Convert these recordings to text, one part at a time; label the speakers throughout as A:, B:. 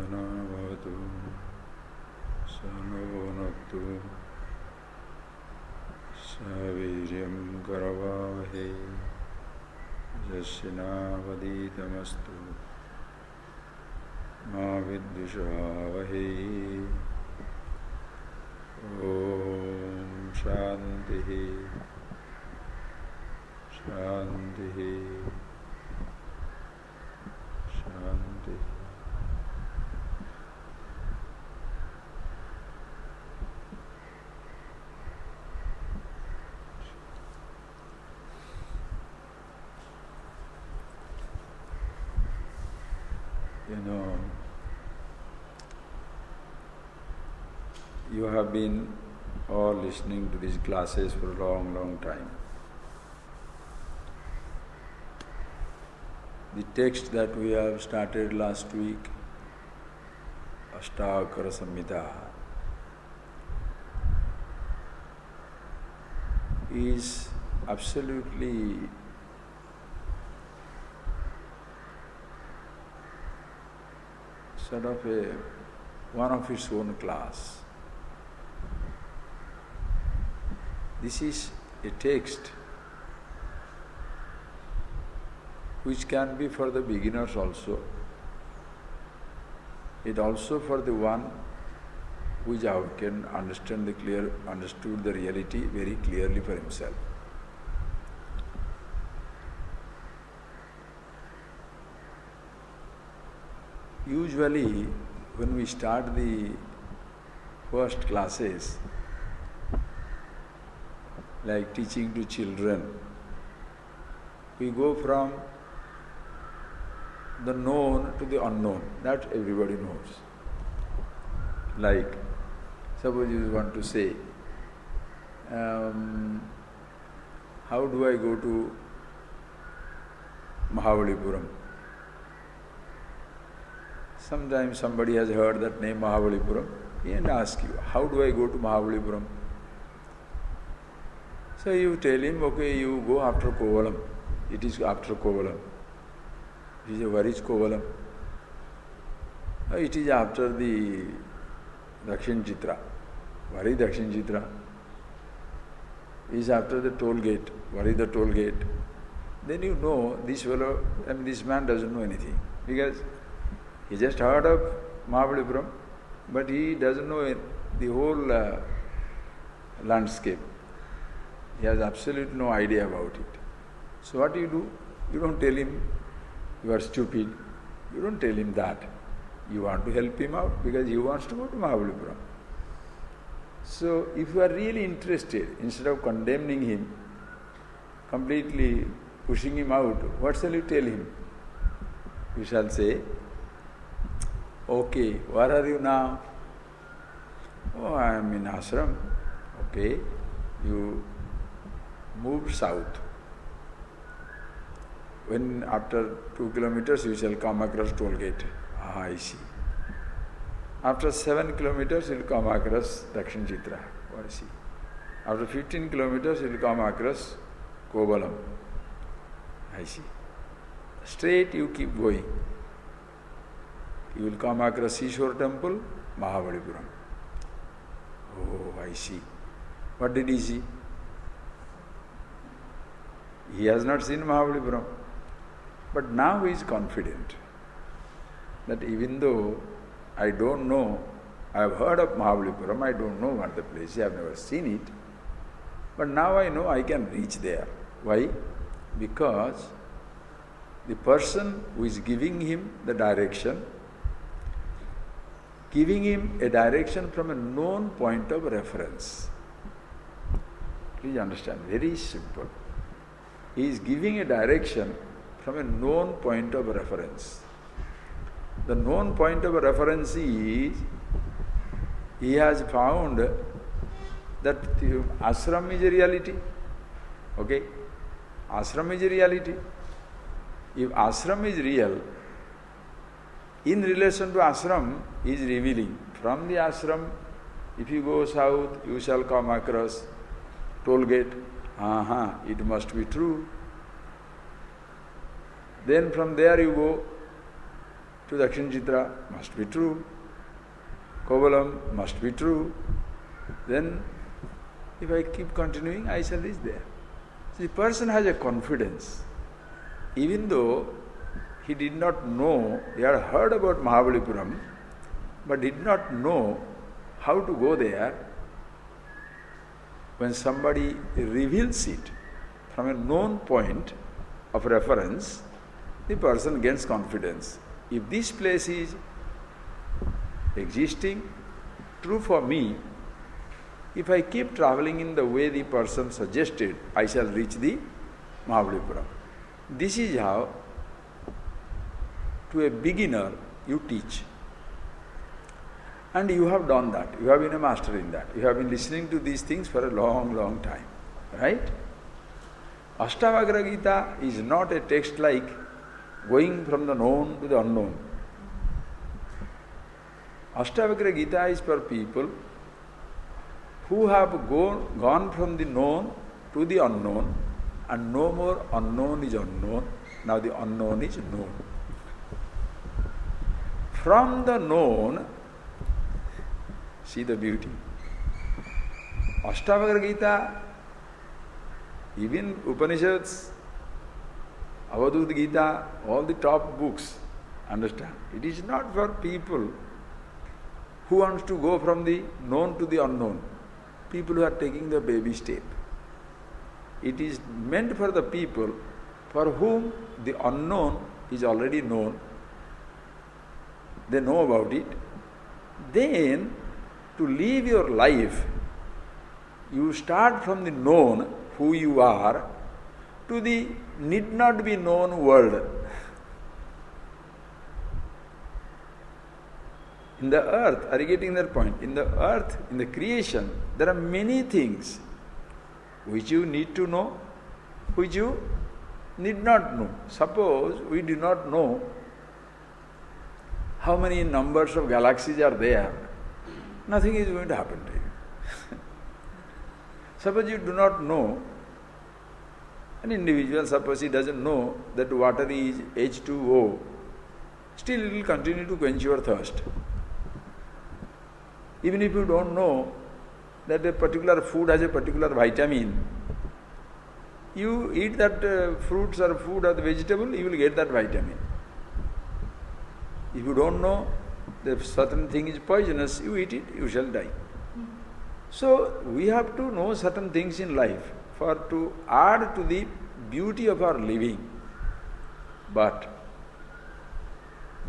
A: Sahana Bhavatu Sahano Bhunaktu Saviryam Karavavahe Jasyanavaditamastu Ma Vidvishavahe Om Shantihi Shantihi Shantihi. You have been all listening to these classes for a long, long time. The text that we have started last week, ASHTAVAKRA Samhita, is absolutely sort of one of its own class. This is a text which can be for the beginners also. It also for the one who can understood the reality very clearly for himself. Usually, when we start the first classes, like teaching to children, we go from the known to the unknown. That everybody knows. Like, suppose you want to say, how do I go to Mahabalipuram? Sometimes somebody has heard that name Mahabalipuram and asks you, how do I go to Mahabalipuram? So you tell him, okay, you go after Kovalam. It is after Kovalam. He says, where is Kovalam? It is after the Dakshin Chitra. Where is Dakshin Chitra? It is after the toll gate. Where is the toll gate? Then you know this fellow, this man doesn't know anything. Because he just heard of Mahabalipuram, but he doesn't know the whole landscape. He has absolutely no idea about it. So what do? You don't tell him you are stupid. You don't tell him that. You want to help him out because he wants to go to Mahabalipuram. So if you are really interested, instead of condemning him, completely pushing him out, what shall you tell him? You shall say, okay, where are you now? Oh, I am in ashram. Okay, you move south. When after 2 kilometers you shall come across toll gate. Ah, I see. After 7 kilometers you will come across Dakshin Chitra. What I see. After 15 kilometers you will come across Kovalam. I see. Straight you keep going. You will come across Seashore Temple, Mahabalipuram. Oh, I see. What did he see? He has not seen Mahabalipuram. But now he is confident that even though I don't know, I have heard of Mahabalipuram, I don't know what the place is, I have never seen it. But now I know I can reach there. Why? Because the person who is giving him the direction, giving him a direction from a known point of reference. Please understand, very simple. He is giving a direction from a known point of reference. The known point of reference is, he has found that ashram is a reality. Okay? Ashram is a reality. If ashram is real, in relation to ashram, he is revealing. From the ashram, if you go south, you shall come across toll gate. It must be true. Then from there you go to Dakshinachitra must be true. Kovalam must be true. Then, if I keep continuing, I shall reach there. So the person has a confidence. Even though he did not know, he had heard about Mahabalipuram, but did not know how to go there. When somebody reveals it from a known point of reference, the person gains confidence. If this place is existing, true for me, if I keep traveling in the way the person suggested, I shall reach the Mahabalipuram. This is how, to a beginner, you teach. And you have done that. You have been a master in that. You have been listening to these things for a long, long time. Right? ASHTAVAKRA Gita is not a text like going from the known to the unknown. ASHTAVAKRA Gita is for people who have gone from the known to the unknown, and no more unknown is unknown. Now the unknown is known. From the known, see the beauty. ASHTAVAKRA Gita, even Upanishads, Avadut Gita, all the top books, understand, it is not for people who wants to go from the known to the unknown, people who are taking the baby step. It is meant for the people for whom the unknown is already known. They know about it. Then, to live your life, you start from the known, who you are, to the need not be known world. In the earth, are you getting that point? In the earth, in the creation, there are many things which you need to know, which you need not know. Suppose we do not know how many numbers of galaxies are there, nothing is going to happen to you. Suppose you do not know, an individual, suppose he doesn't know that water is H2O, still it will continue to quench your thirst. Even if you don't know that a particular food has a particular vitamin, you eat that fruits or food or the vegetable, you will get that vitamin. If you don't know that certain thing is poisonous, you eat it, you shall die. So we have to know certain things in life for to add to the beauty of our living. But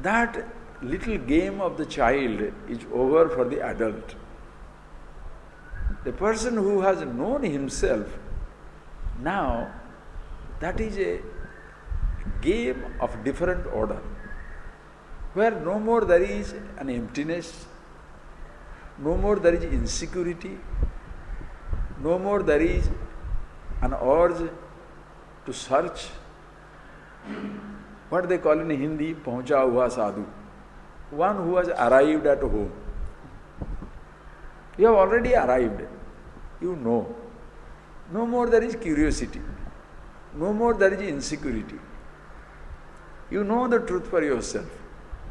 A: that little game of the child is over for the adult. The person who has known himself, now that is a game of different order, where no more there is an emptiness, no more there is insecurity, no more there is an urge to search. What they call in Hindi, Pahucha Hua Sadhu. One who has arrived at home. You have already arrived. You know. No more there is curiosity. No more there is insecurity. You know the truth for yourself.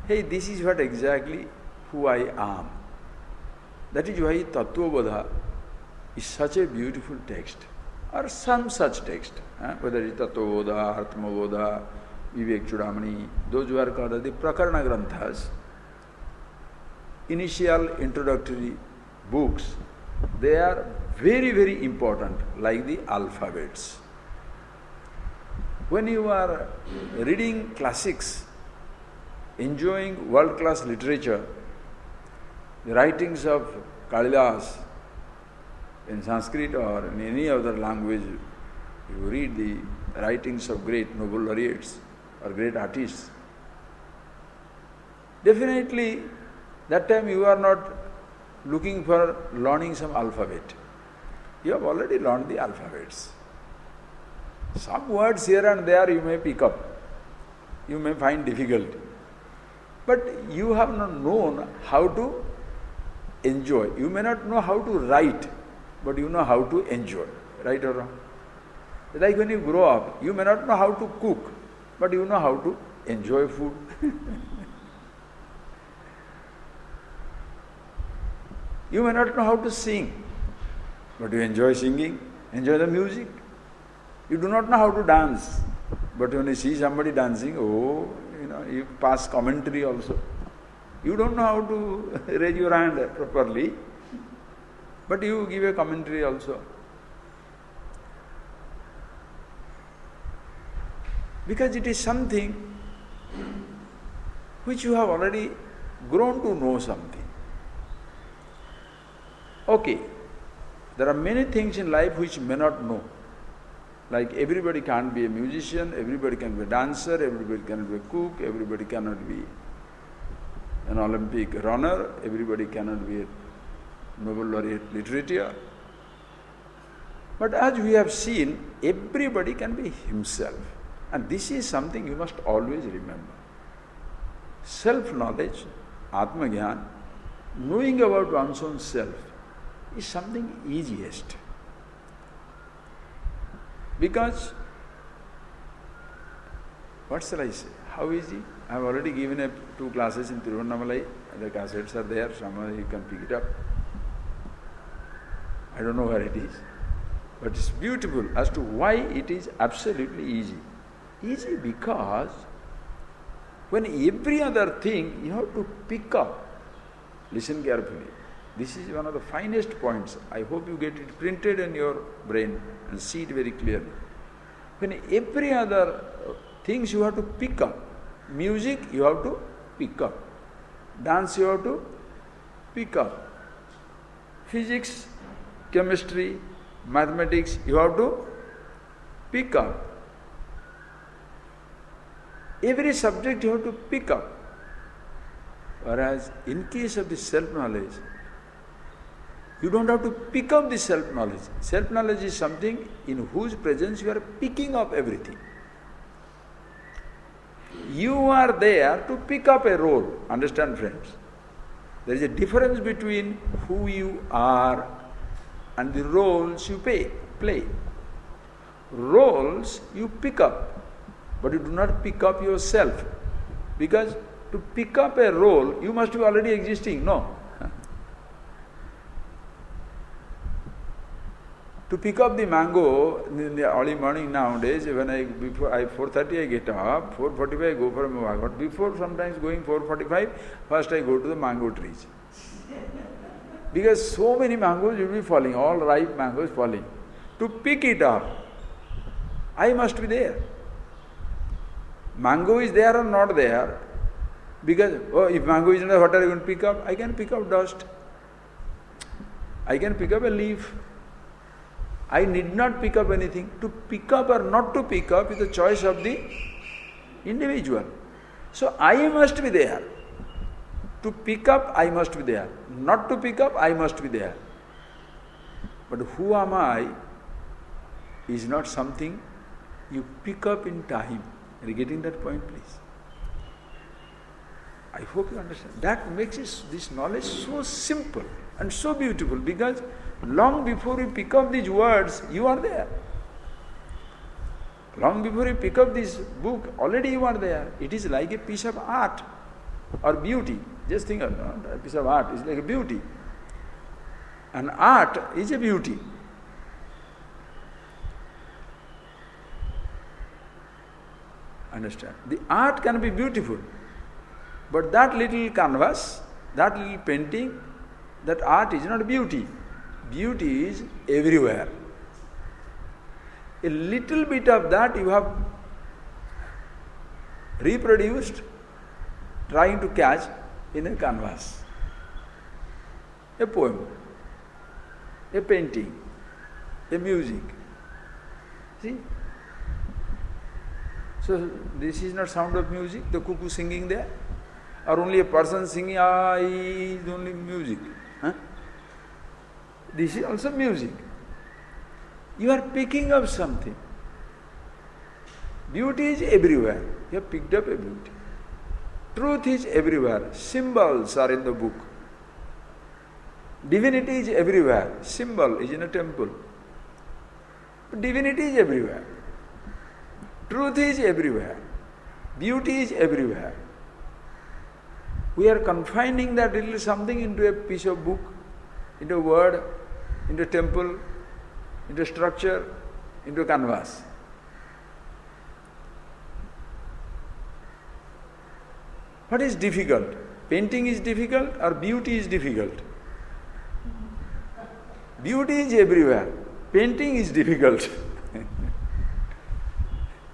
A: Hey, this is what exactly who I am. That is why Tattva Bodha is such a beautiful text, or some such text, whether it is Tattva Bodha, Atma Bodha, Vivek Chudamani, those who are called the Prakarana Granthas, initial introductory books, they are very, very important, like the alphabets. When you are reading classics, enjoying world-class literature, the writings of Kalidas in Sanskrit or in any other language, you read the writings of great Nobel laureates or great artists, definitely that time you are not looking for learning some alphabet. You have already learned the alphabets. Some words here and there you may pick up, you may find difficult, but you have not known how to enjoy. You may not know how to write, but you know how to enjoy. Right or wrong? Like when you grow up, you may not know how to cook, but you know how to enjoy food. You may not know how to sing, but you enjoy singing, enjoy the music. You do not know how to dance, but when you see somebody dancing, you pass commentary also. You don't know how to raise your hand properly, but you give a commentary also. Because it is something which you have already grown to know something. Okay, there are many things in life which you may not know. Like everybody can't be a musician, everybody can be a dancer, everybody can be a cook, everybody cannot be an Olympic runner, everybody cannot be a Nobel laureate literature. But as we have seen, everybody can be himself. And this is something you must always remember. Self-knowledge, Atma-Gyan, knowing about one's own self, is something easiest. Because, what shall I say? How easy? I have already given 2 classes in Tiruvannamalai. The cassettes are there, somewhere you can pick it up. I don't know where it is. But it's beautiful as to why it is absolutely easy. Easy because when every other thing you have to pick up, listen carefully. This is one of the finest points. I hope you get it printed in your brain and see it very clearly. When every other things you have to pick up, music you have to pick up, dance you have to pick up, physics, chemistry, mathematics you have to pick up. Every subject you have to pick up. Whereas in case of the self-knowledge, you don't have to pick up the self-knowledge. Self-knowledge is something in whose presence you are picking up everything. You are there to pick up a role. Understand, friends? There is a difference between who you are and the roles you play. Roles you pick up, but you do not pick up yourself. Because to pick up a role, you must be already existing. No. To pick up the mango in the early morning nowadays, before 4:30 I get up, 4:45 I go for a walk. But before sometimes going 4:45, first I go to the mango trees. Because so many mangoes will be falling, all ripe mangoes falling. To pick it up, I must be there. Mango is there or not there, because if mango is not there, what are you going to pick up? I can pick up dust. I can pick up a leaf. I need not pick up anything. To pick up or not to pick up is the choice of the individual. So I must be there. To pick up, I must be there. Not to pick up, I must be there. But who am I is not something you pick up in time. Are you getting that point, please? I hope you understand. That makes this knowledge so simple and so beautiful, because long before you pick up these words, you are there. Long before you pick up this book, already you are there. It is like a piece of art or beauty. Just think of a piece of art is like a beauty. An art is a beauty. Understand? The art can be beautiful, but that little canvas, that little painting, that art is not beauty. Beauty is everywhere. A little bit of that you have reproduced, trying to catch in a canvas. A poem, a painting, a music. See? So this is not sound of music, the cuckoo singing there, or only a person singing, is only music. Huh? This is also music. You are picking up something. Beauty is everywhere. You have picked up a beauty. Truth is everywhere. Symbols are in the book. Divinity is everywhere. Symbol is in a temple. But divinity is everywhere. Truth is everywhere. Beauty is everywhere. We are confining that little something into a piece of book into a word, into a temple, into a structure, into a canvas. What is difficult? Painting is difficult or beauty is difficult? Beauty is everywhere. Painting is difficult.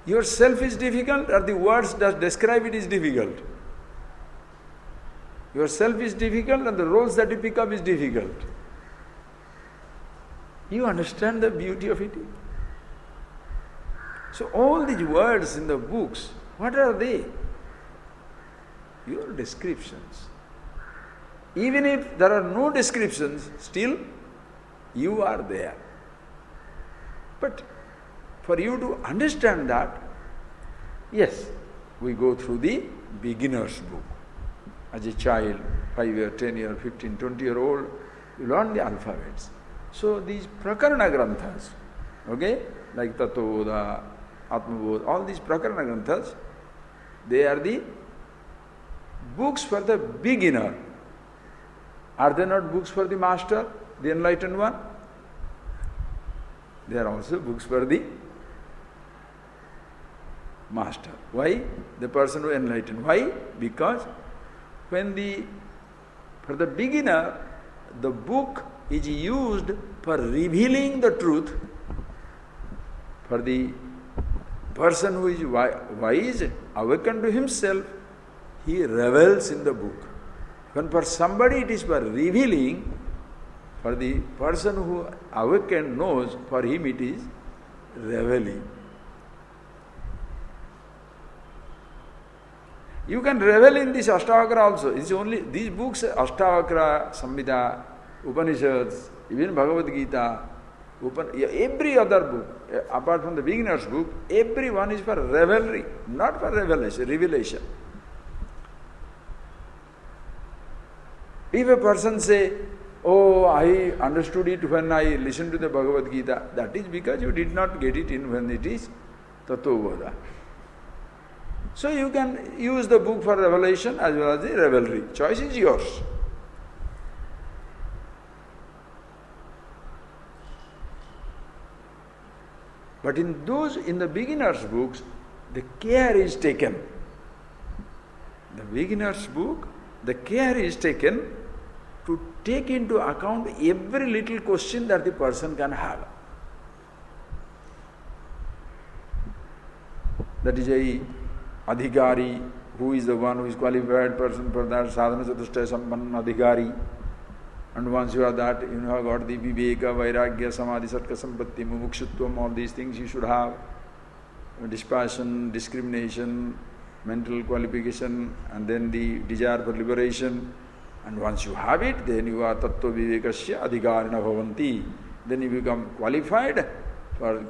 A: Yourself is difficult or the words that describe it is difficult? Yourself is difficult and the roles that you pick up is difficult. You understand the beauty of it? So all these words in the books, what are they? Your descriptions. Even if there are no descriptions, still you are there. But for you to understand that, yes, we go through the beginner's book. As a child, 5-year, 10-year, 15, 20-year-old, you learn the alphabets. So these prakarana granthas, okay, like Tattva-bodha, Atma-bodha, all these prakarana granthas, they are the books for the beginner. Are they not books for the master, the enlightened one? They are also books for the master. Why? The person who enlightened. Why? Because for the beginner, the book is used for revealing the truth. For the person who is wise, awakened to himself, he revels in the book. When for somebody it is for revealing, for the person who awakened knows, for him it is reveling. You can revel in this ASHTAVAKRA also. It's only these books, ASHTAVAKRA, Samhita, Upanishads, even Bhagavad Gita, every other book, apart from the beginner's book, every one is for revelry, not for revelation. If a person say, oh, I understood it when I listened to the Bhagavad Gita, that is because you did not get it in when it is Tattva-bodha. So you can use the book for revelation as well as the revelry. Choice is yours. But in the beginner's books, the care is taken. The beginner's book, the care is taken to take into account every little question that the person can have. That is a adhikari, who is the one who is qualified person for that, sadhana chatushtaya sampanna adhikari. And once you have that, you have got the viveka, vairagya, samadhi, satka, sampatti, mumukshutvam, all these things you should have. Dispassion, discrimination, mental qualification, and then the desire for liberation. And once you have it, then you are tattva vivekasya adhikarina bhavanti. Then you become qualified for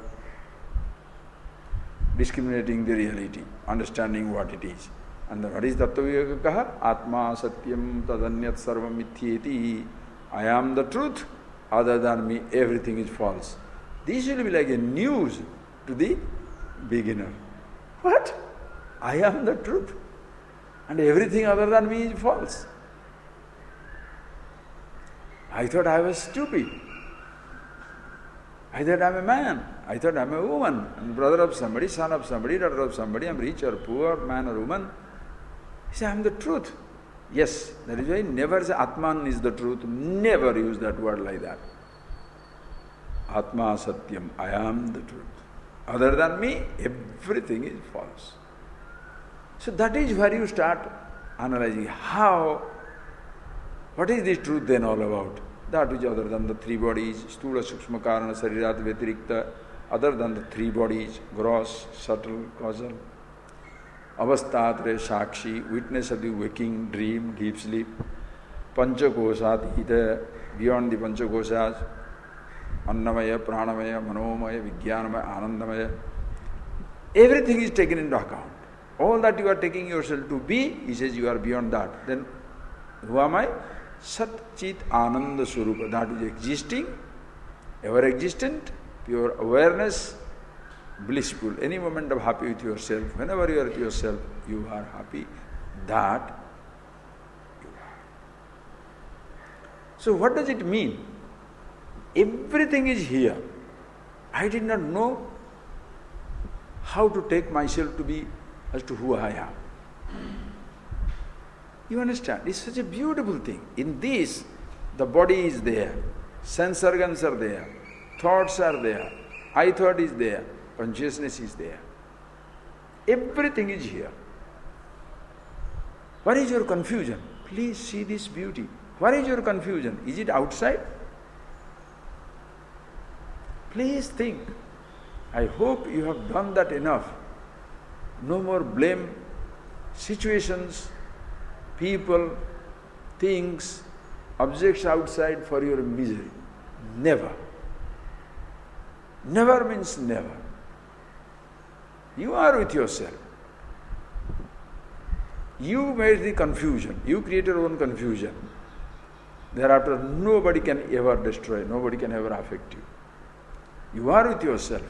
A: discriminating the reality, understanding what it is. And then what is tattva vivekakaha? Atma satyam tadanyat sarvam mithyeti. I am the truth, other than me everything is false. This will be like a news to the beginner. What? I am the truth and everything other than me is false. I thought I was stupid. I thought I'm a man. I thought I'm a woman. I'm brother of somebody, son of somebody, daughter of somebody. I'm rich or poor, man or woman. He said, I'm the truth. Yes, that is why never say Atman is the truth. Never use that word like that. Atma Satyam, I am the truth. Other than me, everything is false. So that is where you start analyzing what is this truth then all about? That which other than the three bodies, Stula, Sukshma, Karana, Sarirat, Vetirikta, other than the three bodies, gross, subtle, causal. Avasthatre, Sakshi, witness of the waking, dream, deep sleep. Panchakosat, either beyond the Panchakosas, Annamaya, Pranamaya, Manomaya, Vijnanamaya, Anandamaya. Everything is taken into account. All that you are taking yourself to be, he says you are beyond that. Then, who am I? Sat Chit Ananda Swarupa. That is existing, ever existent, pure awareness, blissful. Any moment of happy with yourself, whenever you are with yourself, you are happy. That you are. So what does it mean? Everything is here. I did not know how to take myself to be as to who I am. You understand? It's such a beautiful thing. In this, the body is there, sense organs are there, thoughts are there, I thought is there, consciousness is there. Everything is here. What is your confusion? Please see this beauty. What is your confusion? Is it outside? Please think. I hope you have done that enough. No more blame situations, people, things, objects outside for your misery. Never. Never means never. You are with yourself. You made the confusion. You create your own confusion. Thereafter, nobody can ever destroy, nobody can ever affect you. You are with yourself.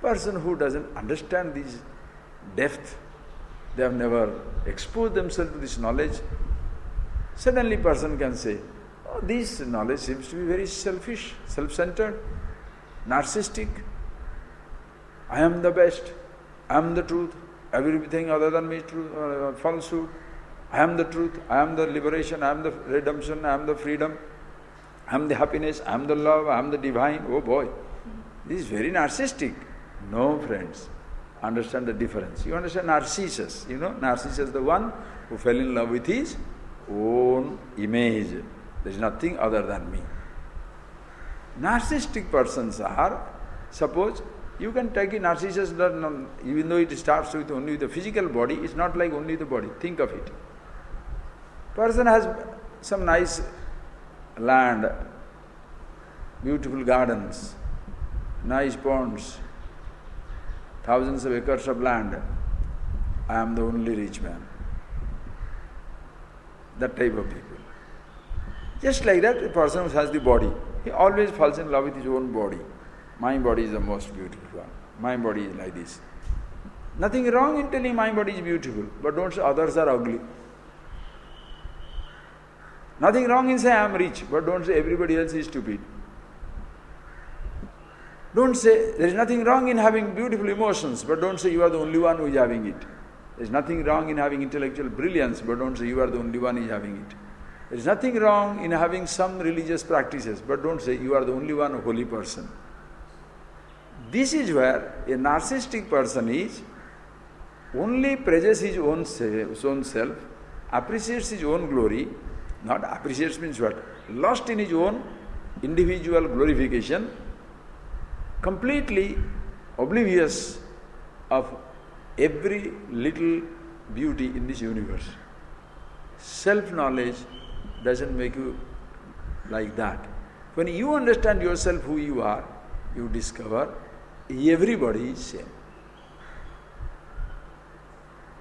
A: Person who doesn't understand this depth, they have never exposed themselves to this knowledge, suddenly person can say, oh, this knowledge seems to be very selfish, self-centered, narcissistic. I am the best, I am the truth, everything other than me is truth, falsehood. I am the truth, I am the liberation, I am the redemption, I am the freedom, I am the happiness, I am the love, I am the divine. Oh boy, this is very narcissistic. No, friends, understand the difference. You understand Narcissus, Narcissus is the one who fell in love with his own image. There is nothing other than me. Narcissistic persons are, suppose, you can take a Narcissus, even though it starts with only the physical body, it's not like only the body. Think of it. Person has some nice land, beautiful gardens, nice ponds, thousands of acres of land. I am the only rich man. That type of people. Just like that, a person who has the body, he always falls in love with his own body. My body is the most beautiful one. My body is like this. Nothing wrong in telling my body is beautiful, but don't say others are ugly. Nothing wrong in saying I am rich, but don't say everybody else is stupid. Don't say there is nothing wrong in having beautiful emotions, but don't say you are the only one who is having it. There is nothing wrong in having intellectual brilliance, but don't say you are the only one who is having it. There is nothing wrong in having some religious practices, but don't say you are the only one holy person. This is where a narcissistic person is, only praises his own self, appreciates his own glory, not appreciates means what? Lost in his own individual glorification, completely oblivious of every little beauty in this universe. Self-knowledge doesn't make you like that. When you understand yourself who you are, you discover everybody is same.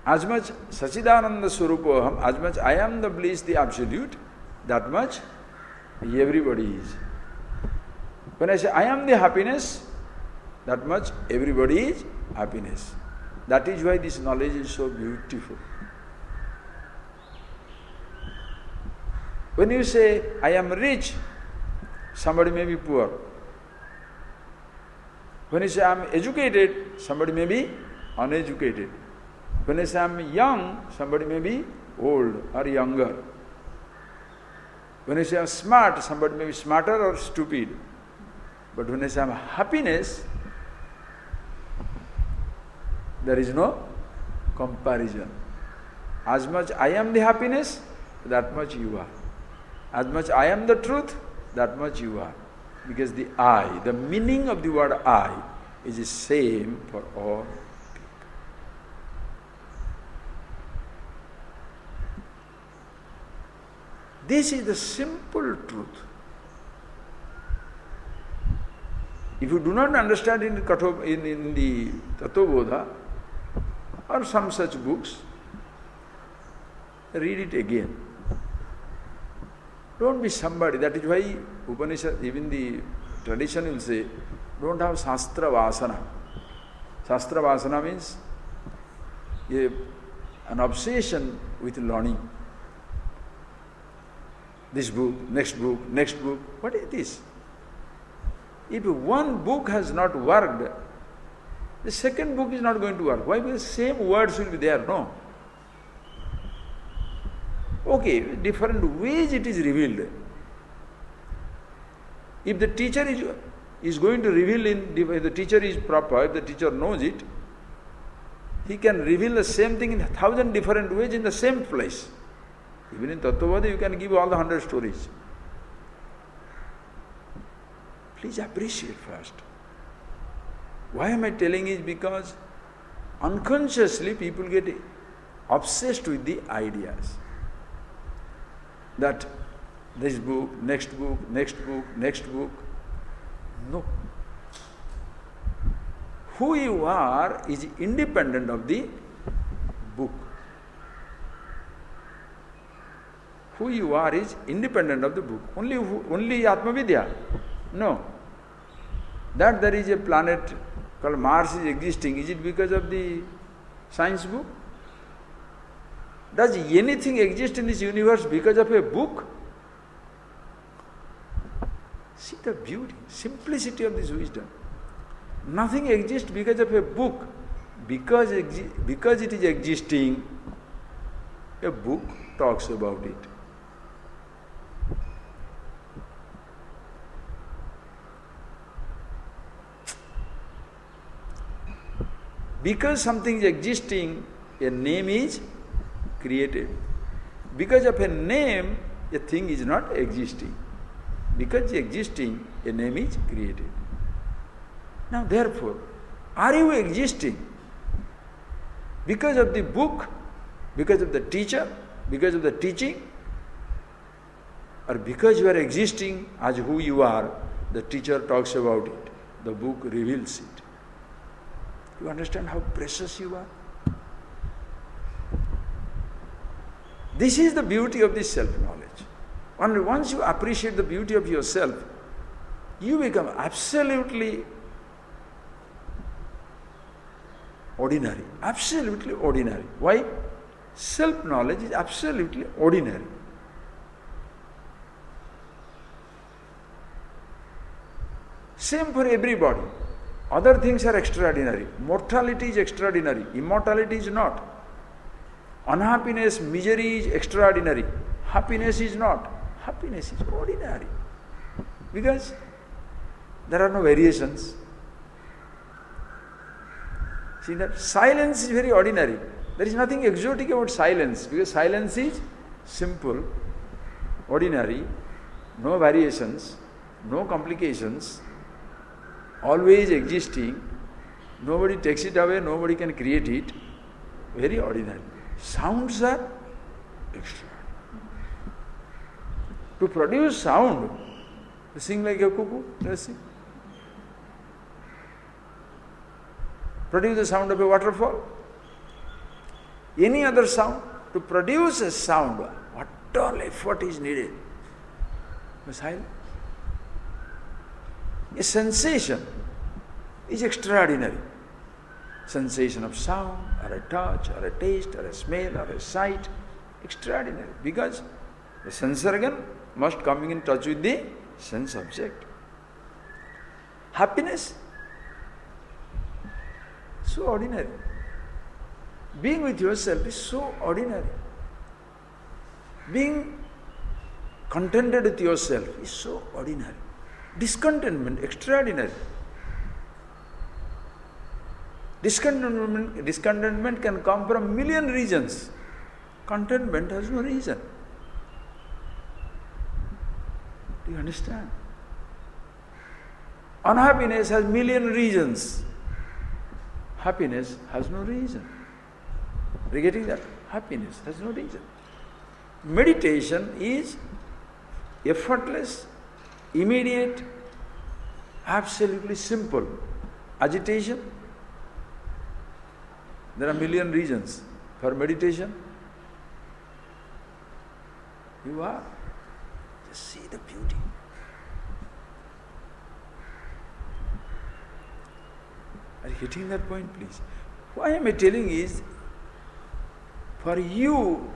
A: As much Sachidananda Swarupoham, as much I am the bliss, the absolute, that much everybody is. When I say I am the happiness, that much everybody is happiness. That is why this knowledge is so beautiful. When you say I am rich, somebody may be poor. When you say I am educated, somebody may be uneducated. When I say I am young, somebody may be old or younger. When I say I am smart, somebody may be smarter or stupid. But when I say I am happiness, there is no comparison. As much I am the happiness, that much you are. As much I am the truth, that much you are. Because the I, the meaning of the word I, is the same for all people. This is the simple truth. If you do not understand in the Tattvabodha or some such books, read it again. Don't be somebody. That is why Upanishad, even the tradition will say, don't have Shastra Vasana. Shastra Vasana means an obsession with learning. This book, next book, next book. What is this? If one book has not worked, the second book is not going to work. Why? Because same words will be there, no? Okay, different ways it is revealed. If the teacher is going to reveal if the teacher is proper, if the teacher knows it, he can reveal the same thing in 1,000 different ways in the same place. Even in Tattvavada, you can give all the 100 stories. Please appreciate first. Why am I telling is because unconsciously people get obsessed with the ideas. That this book, next book, next book, next book. No. Who you are is independent of the book. Who you are is independent of the book. Only Atma Vidya? No. That there is a planet called Mars is existing, is it because of the science book? Does anything exist in this universe because of a book? See the beauty, simplicity of this wisdom. Nothing exists because of a book. Because it is existing, a book talks about it. Because something is existing, a name is created. Because of a name, a thing is not existing. Because it's existing, a name is created. Now therefore, are you existing? Because of the book, because of the teacher, because of the teaching, or because you are existing as who you are, the teacher talks about it, the book reveals it. You understand how precious you are? This is the beauty of this self-knowledge. Only once you appreciate the beauty of yourself, you become absolutely ordinary. Absolutely ordinary. Why? Self-knowledge is absolutely ordinary. Same for everybody. Other things are extraordinary. Mortality is extraordinary. Immortality is not. Unhappiness, misery is extraordinary. Happiness is not. Happiness is ordinary. Because there are no variations. See that? Silence is very ordinary. There is nothing exotic about silence, because silence is simple, ordinary, no variations, no complications, always existing. Nobody takes it away, nobody can create it. Very ordinary. Sounds are extraordinary. To produce sound, you sing like a cuckoo, let's sing. Produce the sound of a waterfall. Any other sound, to produce a sound, what all effort is needed? Silence. A sensation is extraordinary. Sensation of sound, or a touch, or a taste, or a smell, or a sight, extraordinary. Because the sense organ must come in touch with the sense object. Happiness, so ordinary. Being with yourself is so ordinary. Being contented with yourself is so ordinary. Discontentment, extraordinary. Discontentment can come from a million reasons. Contentment has no reason. Do you understand? Unhappiness has million reasons. Happiness has no reason. Are you getting that? Happiness has no reason. Meditation is effortless, immediate, absolutely simple. Agitation, there are a million reasons for meditation. You are. Just see the beauty. Are you hitting that point, please? Why am I telling is, for you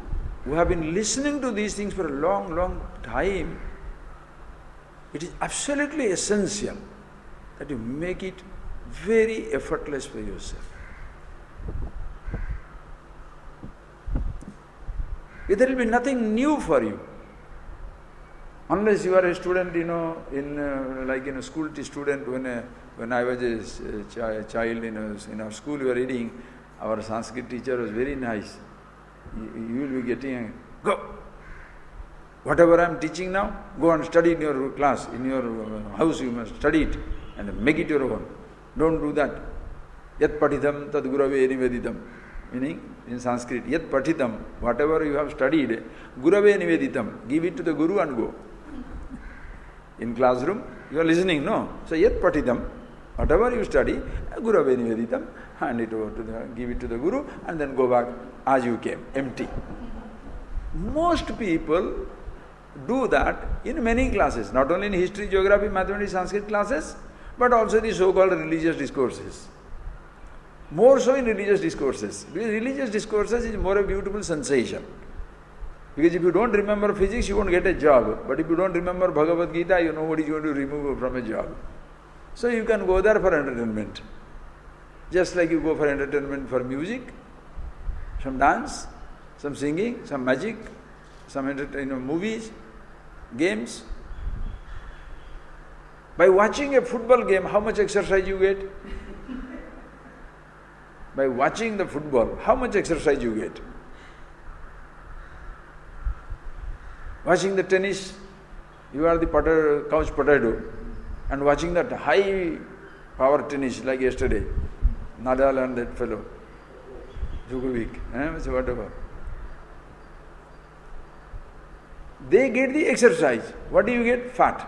A: who have been listening to these things for a long, long time, it is absolutely essential that you make it very effortless for yourself. There will be nothing new for you. Unless you are a student, like a school student, when I was a child in our school, we were reading, our Sanskrit teacher was very nice. You will be getting, go! Whatever I am teaching now, go and study in your class, in your house, you must study it and make it your own. Don't do that. Yat patitham tad gurave niveditam. Meaning, in Sanskrit, yat patitham, whatever you have studied, gurave niveditam. Give it to the guru and go. In classroom, you are listening, no? So, yat patitham, whatever you study, gurave niveditam, hand it over to give it to the guru and then go back as you came, empty. Most people do that in many classes, not only in history, geography, mathematics, Sanskrit classes, but also the so-called religious discourses. More so in religious discourses, because religious discourses is more a beautiful sensation. Because if you don't remember physics, you won't get a job. But if you don't remember Bhagavad Gita, nobody is going to remove you from a job. So you can go there for entertainment. Just like you go for entertainment for music, some dance, some singing, some magic, some movies, games. By watching a football game, how much exercise you get? By watching the football, how much exercise you get? Watching the tennis, you are the couch potato, and watching that high power tennis like yesterday, Nadal and that fellow, Djokovic, so whatever. They get the exercise. What do you get? Fat.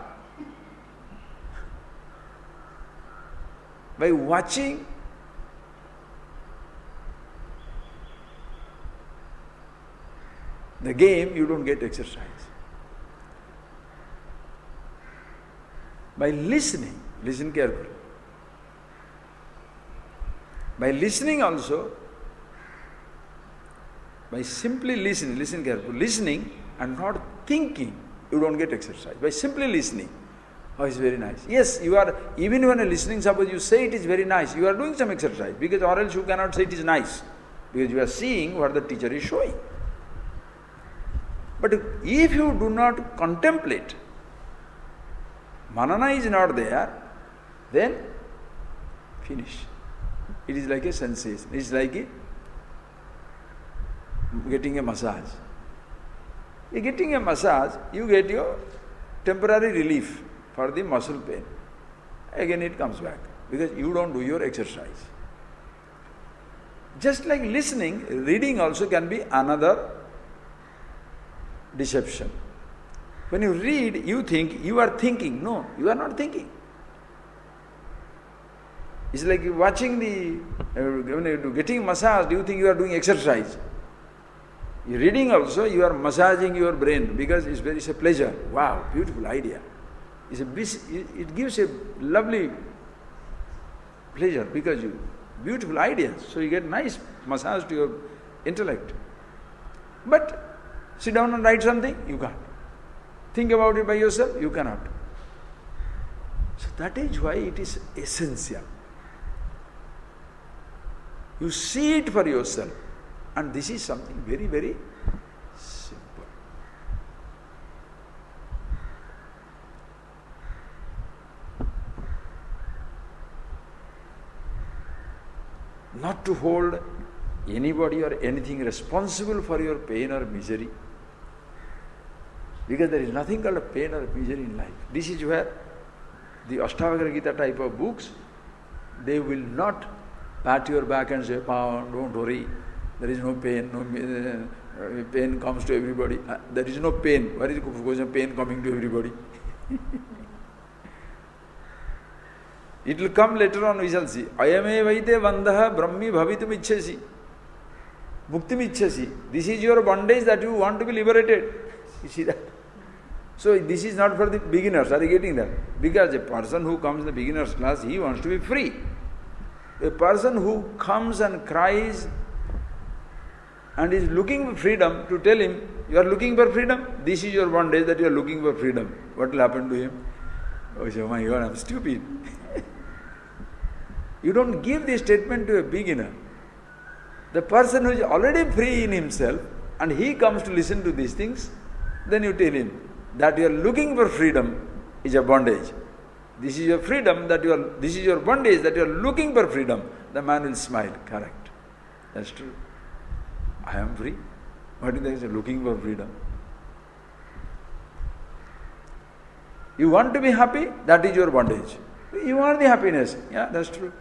A: By watching the game, you don't get exercise. By listening, listen carefully. By listening also, by simply listening, listen carefully, listening and not thinking, you don't get exercise. By simply listening, oh, it's very nice. Yes, you are, even when you are listening, suppose you say it is very nice, you are doing some exercise, because or else you cannot say it is nice, because you are seeing what the teacher is showing. But if you do not contemplate, manana is not there, then finish. It is like a sensation. It is like getting a massage. In getting a massage, you get your temporary relief for the muscle pain. Again it comes back, because you don't do your exercise. Just like listening, reading also can be another deception. When you read, you think you are thinking. No, you are not thinking. It's like watching when you're getting massage, you think you are doing exercise. Reading also, you are massaging your brain, because it's a pleasure. Wow, beautiful idea. It gives a lovely pleasure, because beautiful ideas. So you get nice massage to your intellect. But sit down and write something, you can't. Think about it by yourself, you cannot. So that is why it is essential. You see it for yourself. And this is something very, very simple. Not to hold anybody or anything responsible for your pain or misery. Because there is nothing called a pain or misery in life. This is where the ASHTAVAKRA Gita type of books, they will not pat your back and say, don't worry, there is no pain, pain comes to everybody. There is no pain. Where is pain coming to everybody? It will come later on, we shall see. Ayame vaite vandaha brahmi bhavitum ichchasi. Muktim ichchasi. This is your bondage that you want to be liberated. You see that? So this is not for the beginners. Are you getting that? Because a person who comes in the beginner's class, he wants to be free. A person who comes and cries and is looking for freedom, to tell him, you are looking for freedom, this is your bondage that you are looking for freedom, what will happen to him? Oh, so my God, I'm stupid. You don't give this statement to a beginner. The person who is already free in himself and he comes to listen to these things, then you tell him that you are looking for freedom is a bondage. This is your freedom this is your bondage that you are looking for freedom. The man will smile. Correct. That's true. I am free. What is that? Looking for freedom. You want to be happy? That is your bondage. You want the happiness. Yeah, that's true.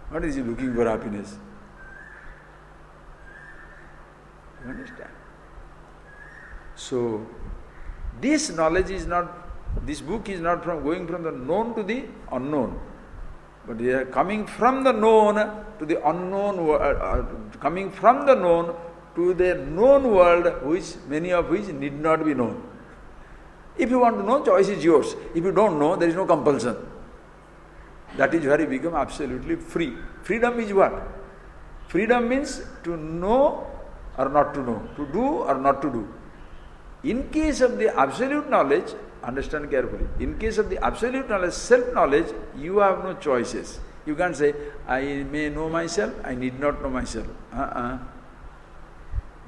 A: What is he looking for happiness? You understand? So, this knowledge is not, this book is not from going from the known to the unknown, but they are coming from the known to the unknown, coming from the known to the known world, which many of which need not be known. If you want to know, choice is yours. If you don't know, there is no compulsion. That is where you become absolutely free. Freedom is what? Freedom means to know or not to know, to do or not to do. In case of the absolute knowledge, understand carefully, in case of the absolute knowledge, self-knowledge, you have no choices. You can't say, I may know myself, I need not know myself. That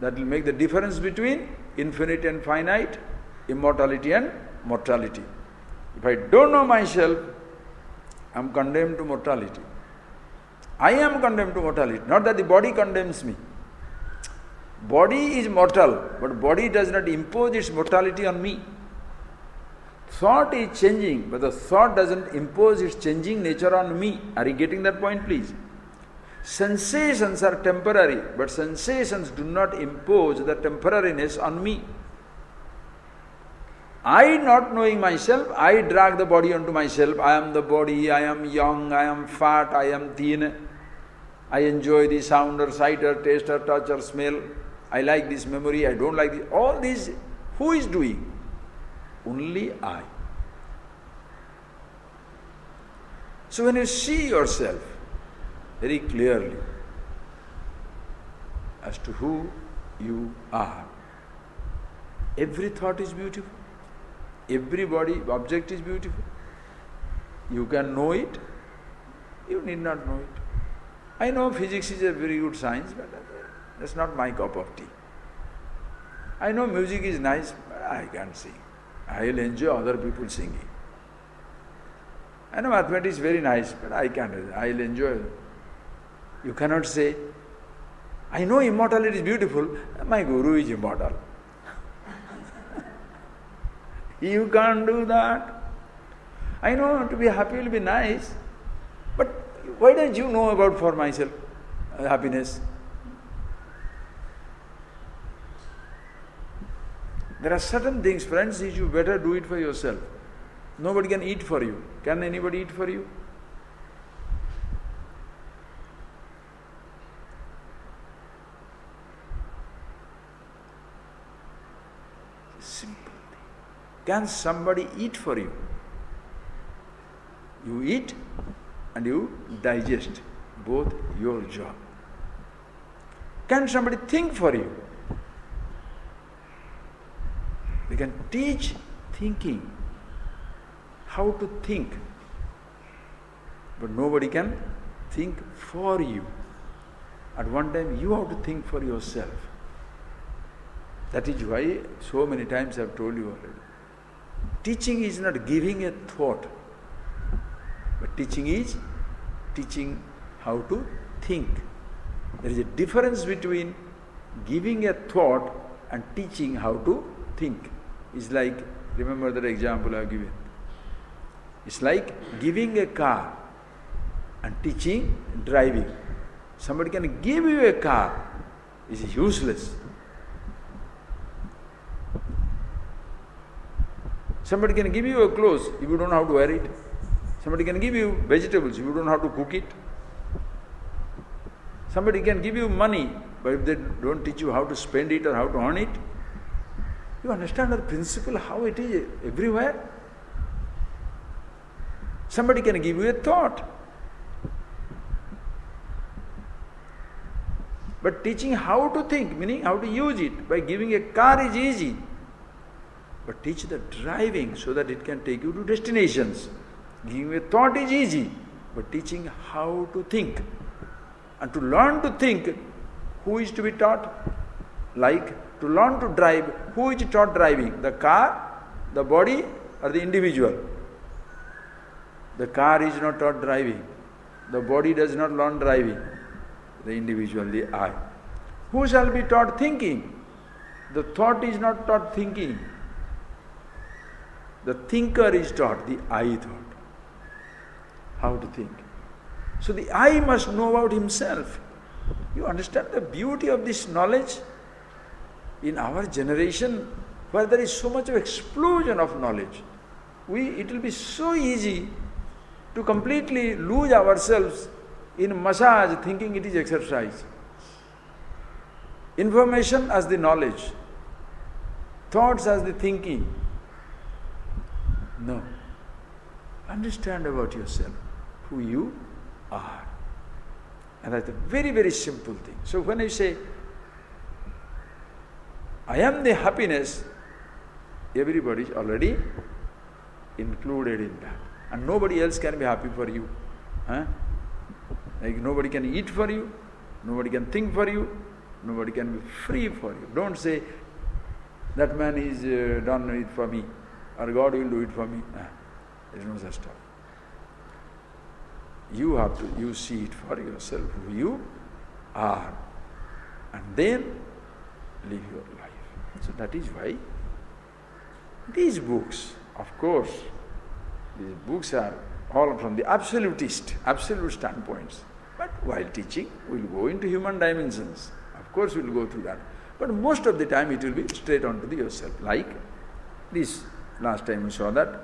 A: will make the difference between infinite and finite, immortality and mortality. If I don't know myself, I am condemned to mortality. I am condemned to mortality, not that the body condemns me. Body is mortal, but body does not impose its mortality on me. Thought is changing, but the thought doesn't impose its changing nature on me. Are you getting that point, please? Sensations are temporary, but sensations do not impose the temporariness on me. I, not knowing myself, I drag the body onto myself. I am the body, I am young, I am fat, I am thin. I enjoy the sound or sight or taste or touch or smell. I like this memory, I don't like this. All these, who is doing? Only I. So when you see yourself very clearly as to who you are, every thought is beautiful. Every body object is beautiful. You can know it, you need not know it. I know physics is a very good science, but that's not my cup of tea. I know music is nice, but I can't sing. I'll enjoy other people singing. I know mathematics is very nice, but I can't. I'll enjoy. You cannot say, I know immortality is beautiful, my guru is immortal. You can't do that. I know to be happy will be nice, but why don't you know about for myself happiness? There are certain things, friends, you better do it for yourself. Nobody can eat for you. Can anybody eat for you? Simple. Can somebody eat for you? You eat and you digest, both your job. Can somebody think for you? They can teach thinking, how to think. But nobody can think for you. At one time you have to think for yourself. That is why so many times I have told you already. Teaching is not giving a thought, but teaching is teaching how to think. There is a difference between giving a thought and teaching how to think. It's like, remember that example I have given. It's like giving a car and teaching driving. Somebody can give you a car, it's useless. Somebody can give you a clothes if you don't know how to wear it. Somebody can give you vegetables if you don't know how to cook it. Somebody can give you money, but if they don't teach you how to spend it or how to earn it, you understand the principle, how it is everywhere? Somebody can give you a thought. But teaching how to think, meaning how to use it, by giving a car is easy. But teach the driving so that it can take you to destinations. Giving a thought is easy, but teaching how to think. And to learn to think, who is to be taught? Like to learn to drive, who is taught driving? The car, the body, or the individual? The car is not taught driving. The body does not learn driving. The individual, the I. Who shall be taught thinking? The thought is not taught thinking. The thinker is taught, the I thought. How to think. So the I must know about himself. You understand the beauty of this knowledge? In our generation, where there is so much of explosion of knowledge, it will be so easy to completely lose ourselves in massage, thinking it is exercise. Information as the knowledge, thoughts as the thinking. No. Understand about yourself, who you are. And that's a very, very simple thing. So when I say, I am the happiness, everybody is already included in that. And nobody else can be happy for you. Like nobody can eat for you, nobody can think for you, nobody can be free for you. Don't say, that man is done it for me, or God will do it for me. There is no such stuff. You see it for yourself, who you are, and then live your life. So that is why these books, of course, these books are all from the absolute standpoints. But while teaching, we'll go into human dimensions. Of course, we'll go through that. But most of the time, it will be straight on to the yourself. Like this, last time we saw that.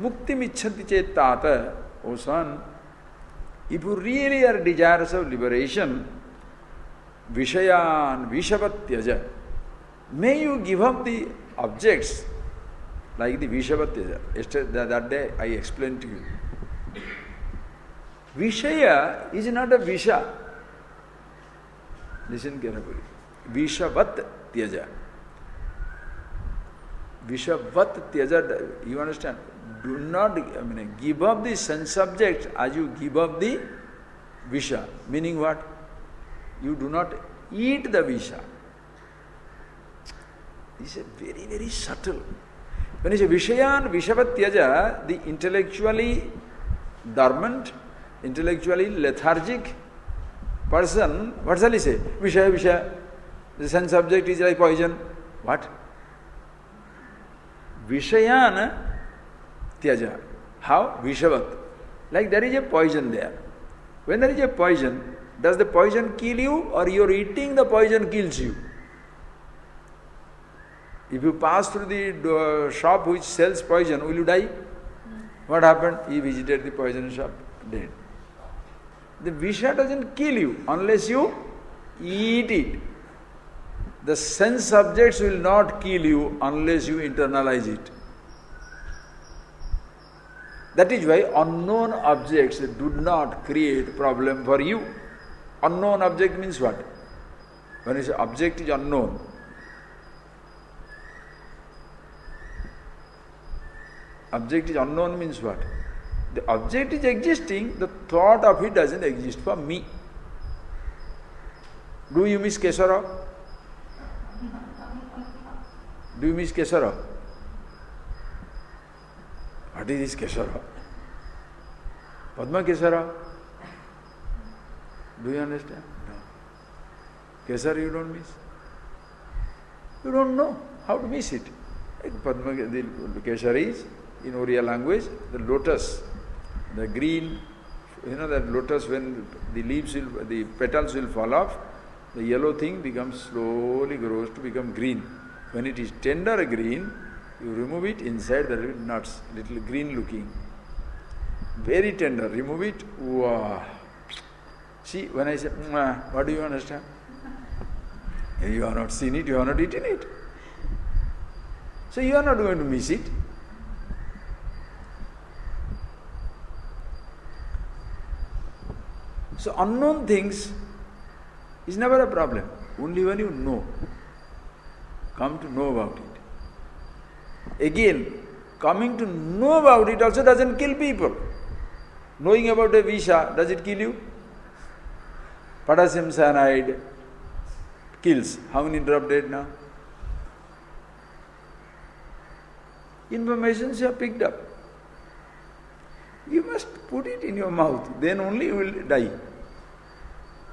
A: Mukti micchanti chet tata, O son, if you really are desirous of liberation, vishayan vishavatyaja, may you give up the objects like the vishavatyaja. Yesterday, that day I explained to you. Vishaya is not a visha. Listen carefully. Vishavat tyaja. Vishavat tyaja, you understand? Do not, give up the sense subject as you give up the visha. Meaning what? You do not eat the visha. This is very, very subtle. When you say vishayan vishavat tyaja, the intellectually dormant, intellectually lethargic person, what shall he say? Vishaya. The sense subject is like poison. What? Vishayan tyaja. How? Vishavat. Like there is a poison there. When there is a poison, does the poison kill you or your eating the poison kills you? If you pass through the shop which sells poison, will you die? What happened? He visited the poison shop, dead. The visha doesn't kill you unless you eat it. The sense subjects will not kill you unless you internalize it. That is why unknown objects do not create problem for you. Unknown object means what? When you say object is unknown, object is unknown means what? The object is existing, the thought of it doesn't exist for me. Do you miss Kesara? Do you miss Kesara? What is this Kesara? Padma Kesara? Do you understand? No. Kesara you don't miss? You don't know how to miss it. Like Padma, the Kesara is, in Oriya language, the lotus, the green, that lotus when the leaves will, the petals will fall off, the yellow thing slowly grows to become green. When it is tender green, you remove it, inside there will be nuts, little green looking. Very tender, remove it, wow. See, when I say, what do you understand? You have not seen it, you have not eaten it. So you are not going to miss it. So unknown things is never a problem. Only when you know, come to know about it. Again, coming to know about it also doesn't kill people. Knowing about a visa, does it kill you? Potassium cyanide kills. How many drop dead now? Informations you have picked up. You must put it in your mouth, then only you will die.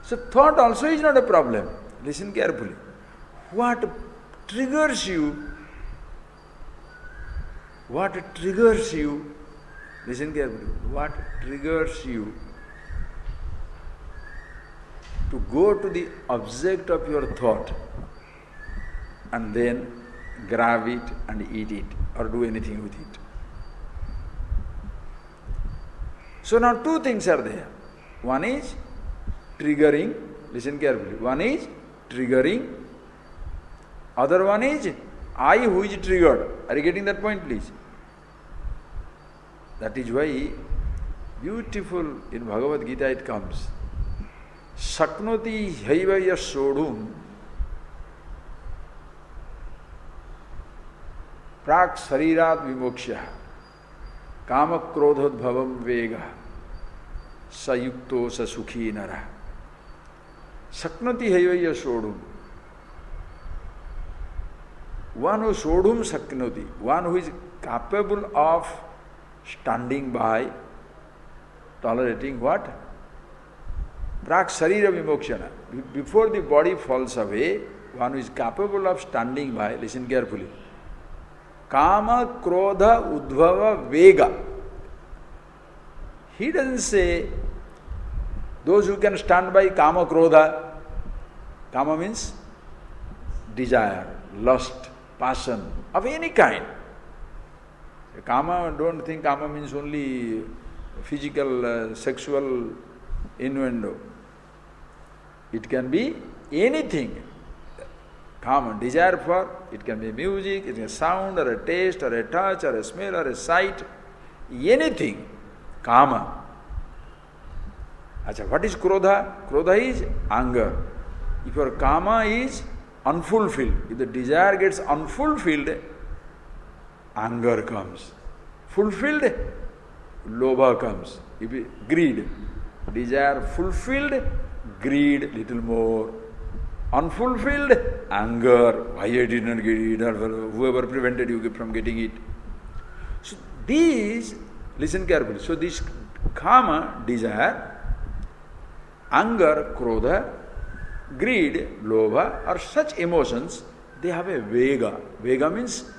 A: So thought also is not a problem. Listen carefully. What triggers you? What triggers you? Listen carefully. What triggers you to go to the object of your thought and then grab it and eat it or do anything with it? So now two things are there. One is triggering, listen carefully. One is triggering, other one is I who is triggered. Are you getting that point, please? That is why beautiful in Bhagavad Gita it comes. Shaknoti haiva yasodhum prak sarirat vimokshya kama krodhodbhavam vega sayukto sa sukhi nara. Shaknoti haiva yasodhum. One who sodhum shaknoti, one who is capable of standing by, tolerating what? Prak sarira vimokshana. Before the body falls away, one who is capable of standing by, listen carefully. Kama krodha udbhava vega. He doesn't say those who can stand by kama krodha. Kama means desire, lust, passion of any kind. Kama, don't think kama means only physical, sexual innuendo. It can be anything. Kama, desire for, it can be music, it can be a sound or a taste or a touch or a smell or a sight, anything. Kama. Acha, what is krodha? Krodha is anger. If your kama is unfulfilled, if the desire gets unfulfilled, anger comes. Fulfilled, lobha comes. If it, greed. Desire fulfilled, greed little more. Unfulfilled, anger. Why I did not get it, or whoever prevented you from getting it. So these, listen carefully. So this kama, desire, anger, krodha, greed, lobha, are such emotions, they have a vega. Vega means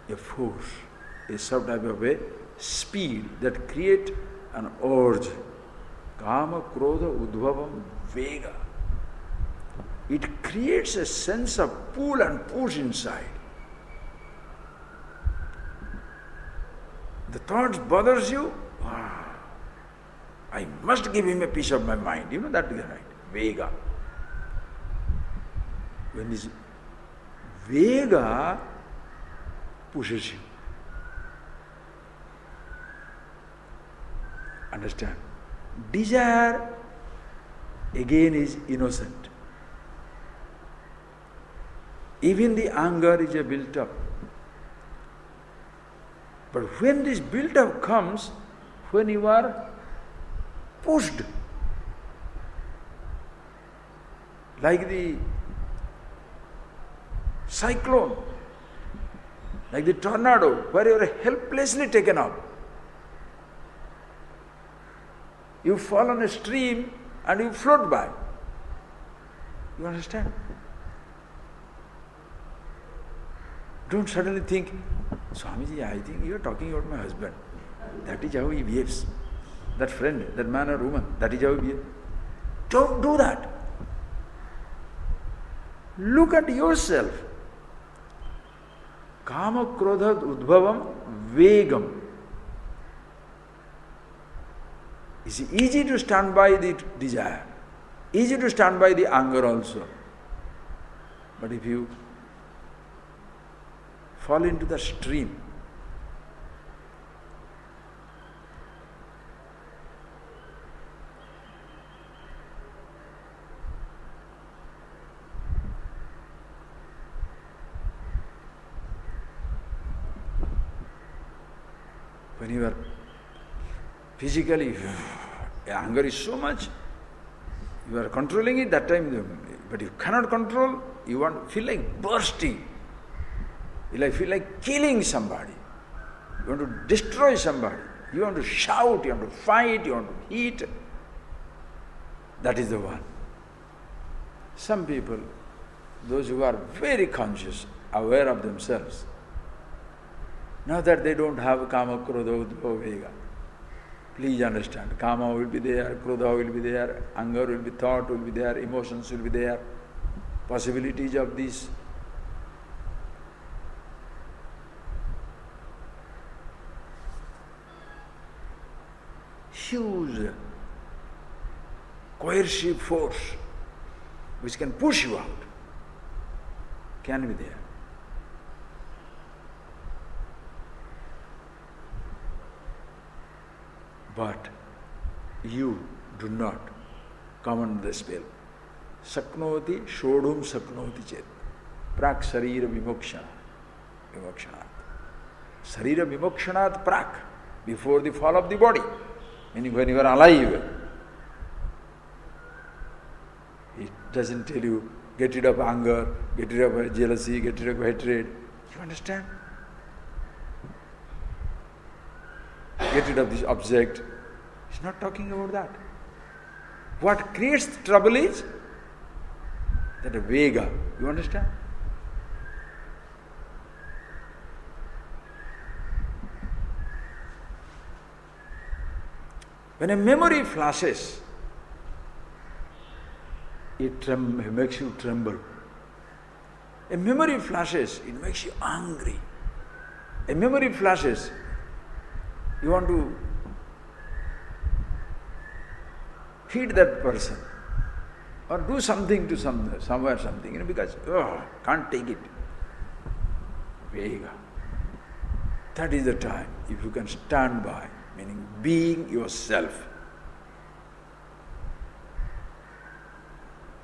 A: a force, a sort of a speed that create an urge. Kama, krodha, udbhavam, vega. It creates a sense of pull and push inside. The thoughts bothers you, I must give him a piece of my mind. You know that is right. Vega. When this vega pushes you. Understand? Desire again is innocent. Even the anger is a built up. But when this built up comes, when you are pushed, like the cyclone, like the tornado, where you are helplessly taken up. You fall on a stream and you float by. You understand? Don't suddenly think, Swamiji, I think you are talking about my husband. That is how he behaves. That friend, that man or woman, that is how he behaves. Don't do that. Look at yourself. Kama krodha udbhavam vegam. It's easy to stand by the desire. Easy to stand by the anger also. But if you fall into the stream, When you are physically, anger is so much, you are controlling it that time, but you cannot control, you feel like bursting. You feel like killing somebody. You want to destroy somebody. You want to shout, you want to fight, you want to eat. That is the one. Some people, those who are very conscious, aware of themselves, now that they don't have kama, krodha, udbhava, vega. Please understand, kama will be there, krodha will be there, anger will be, thought will be there, emotions will be there, possibilities of this. Huge coercive force which can push you out can be there. But you do not come under the spell. Saknoti shodhum saknoti chet. Prak sarira vimokshana. Vimokshanat. Sarira vimokshanat prak. Before the fall of the body. Meaning when you are alive. It doesn't tell you, get rid of anger, get rid of jealousy, get rid of hatred. You understand? Get rid of this object. He's not talking about that. What creates trouble is that vega. You understand? When a memory flashes, it makes you tremble. A memory flashes, it makes you angry. A memory flashes, you want to hit that person or do something to somewhere something, because can't take it. Vega. That is the time, if you can stand by, meaning being yourself.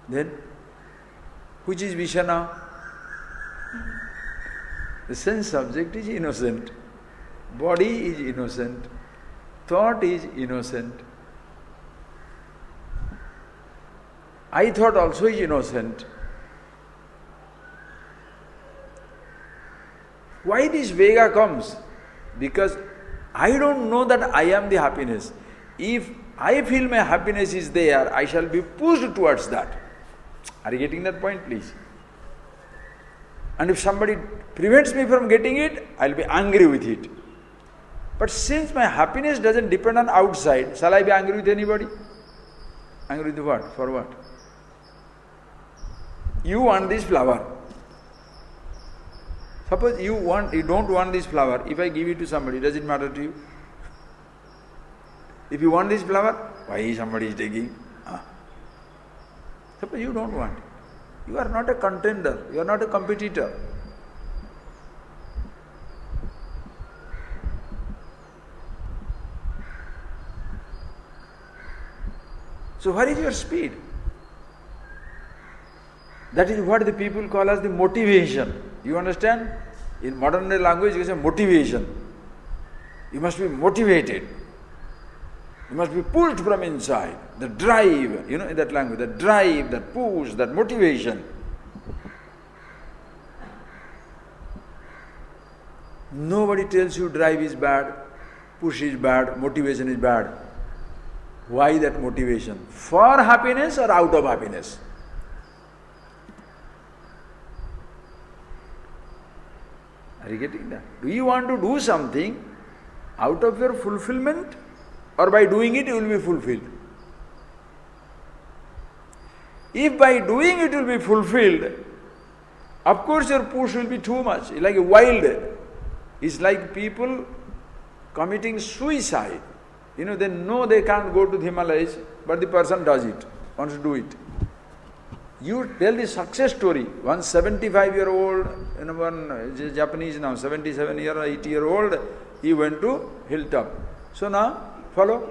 A: Then, which is Vishana? The sense object is innocent, body is innocent, thought is innocent, I thought also is innocent. Why this Vega comes? Because I don't know that I am the happiness. If I feel my happiness is there, I shall be pushed towards that. Are you getting that point, please? And if somebody prevents me from getting it, I'll be angry with it. But since my happiness doesn't depend on outside, shall I be angry with anybody? Angry with what? For what? You want this flower. Suppose you don't want this flower. If I give it to somebody, does it matter to you? If you want this flower, why somebody is taking? Suppose you don't want it. You are not a contender. You are not a competitor. So where is your speed? That is what the people call as the motivation. You understand? In modern day language, you say motivation. You must be motivated. You must be pulled from inside. The drive, in that language, the drive, that push, that motivation. Nobody tells you drive is bad, push is bad, motivation is bad. Why that motivation? For happiness or out of happiness? Are you getting that? Do you want to do something out of your fulfillment, or by doing it you will be fulfilled? If by doing it will be fulfilled, of course your push will be too much, like a wild. It's like people committing suicide. They know they can't go to the Himalayas, but the person does it, wants to do it. You tell the success story. One 75-year-old, one Japanese now, 80-year-old, he went to hilltop. So now, follow.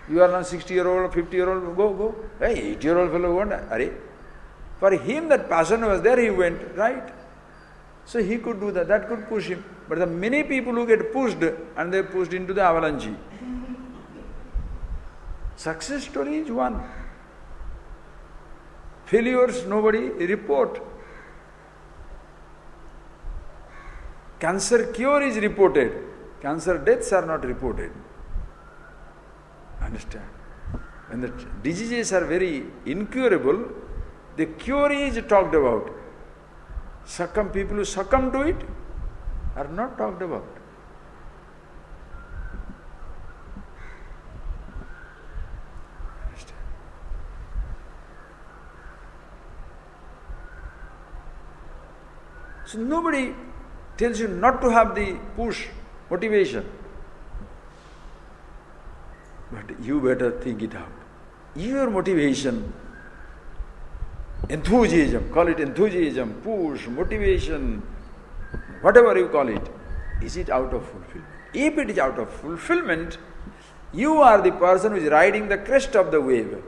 A: You are now 60-year-old, 50-year-old, go. Hey, 80-year-old fellow won't. For him that passion was there, he went, right? So he could do that, that could push him. But the many people who get pushed, and they pushed into the avalanche. Success story is one. Failures, nobody report. Cancer cure is reported. Cancer deaths are not reported. Understand? When the diseases are very incurable, the cure is talked about. People who succumb to it are not talked about. Understand? So nobody tells you not to have the push, motivation. But you better think it out. Your motivation, enthusiasm, call it enthusiasm, push, motivation, whatever you call it, is it out of fulfillment? If it is out of fulfillment, you are the person who is riding the crest of the wave.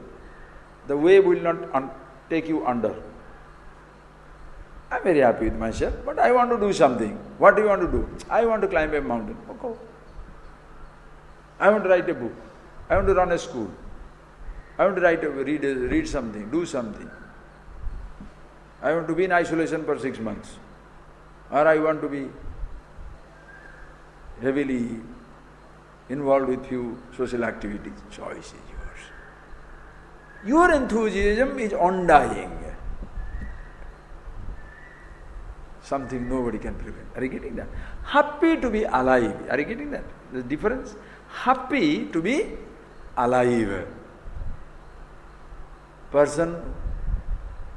A: The wave will not take you under. I am very happy with myself, but I want to do something. What do you want to do? I want to climb a mountain. Okay. I want to write a book. I want to run a school. I want to read something, do something. I want to be in isolation for 6 months. Or I want to be heavily involved with few social activities. Choice is yours. Your enthusiasm is undying. Something nobody can prevent. Are you getting that? Happy to be alive. Are you getting that? The difference? Happy to be alive. Person,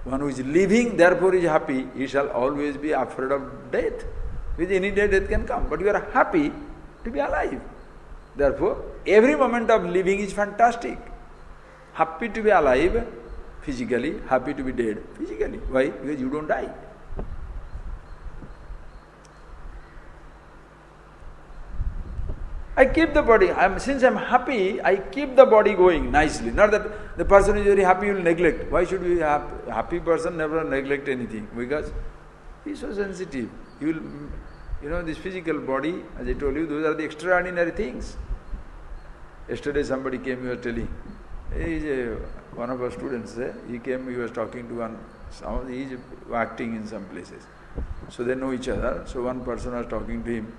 A: one who is living, therefore is happy, he shall always be afraid of death. With any day death can come. But you are happy to be alive. Therefore, every moment of living is fantastic. Happy to be alive physically, happy to be dead physically. Why? Because you don't die. I keep the body. Since I am happy, I keep the body going nicely. Not that the person is very happy will neglect. Why should be a happy person never neglect anything? Because he is so sensitive. This physical body, as I told you, those are the extraordinary things. Yesterday somebody came, he was telling, one of our students, he came, he was talking to he is acting in some places. So they know each other. So one person was talking to him.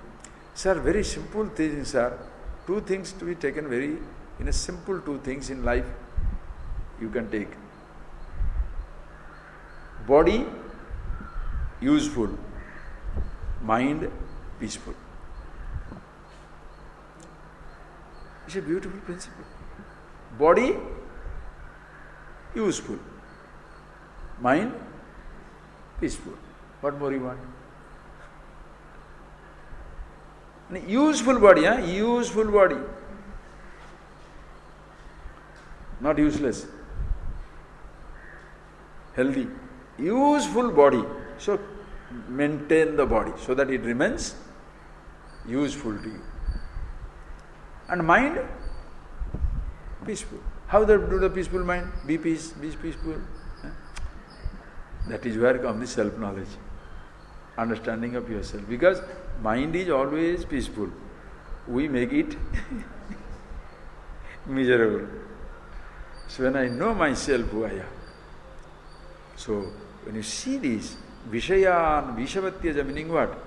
A: Sir, very simple things, sir. 2 things to be taken in a simple 2 things in life you can take. Body, useful. Mind, peaceful. It's a beautiful principle. Body, useful. Mind, peaceful. What more you want? Useful body, useful body. Not useless. Healthy. Useful body. So maintain the body so that it remains useful to you. And mind, peaceful. How do the peaceful mind? Be peaceful. That is where comes the self-knowledge. Understanding of yourself. Because mind is always peaceful. We make it miserable. So when I know myself who I am, so when you see this, Vishayan, Vishavatyaja, meaning what?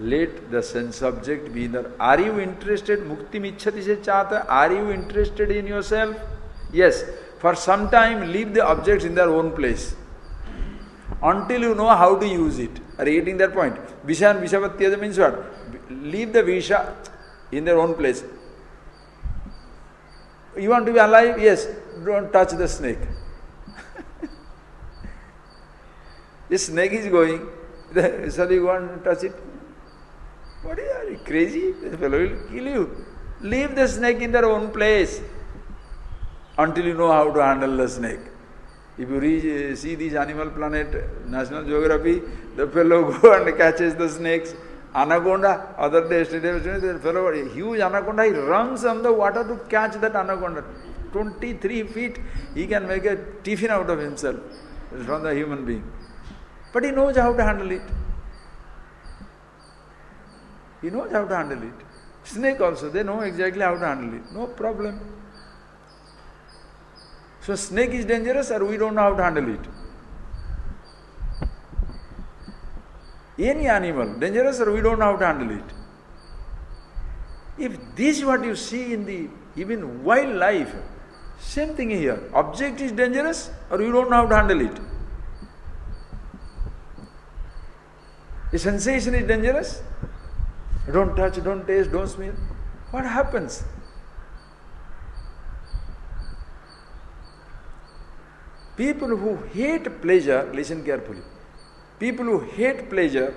A: Let the sense object be there. Are you interested? Mukti michhati se chata. Are you interested in yourself? Yes. For some time, leave the objects in their own place. Until you know how to use it. Are you getting that point? Visha and Vishavatyaja means what? Leave the Visha in their own place. You want to be alive? Yes. Don't touch the snake. The snake is going. So you want to touch it? What are you crazy? This fellow will kill you. Leave the snake in their own place until you know how to handle the snake. If you see this Animal Planet, National Geography, the fellow go and catches the snakes. Anaconda, other day, yesterday, the fellow, a huge anaconda, he runs on the water to catch that anaconda. 23 feet, he can make a tiffin out of himself from the human being. But he knows how to handle it. He knows how to handle it. Snake also, they know exactly how to handle it. No problem. So snake is dangerous or we don't know how to handle it? Any animal, dangerous or we don't know how to handle it? If this is what you see in the even wildlife, same thing here. Object is dangerous or you don't know how to handle it? A sensation is dangerous? Don't touch, don't taste, don't smell. What happens? People who hate pleasure, listen carefully. People who hate pleasure,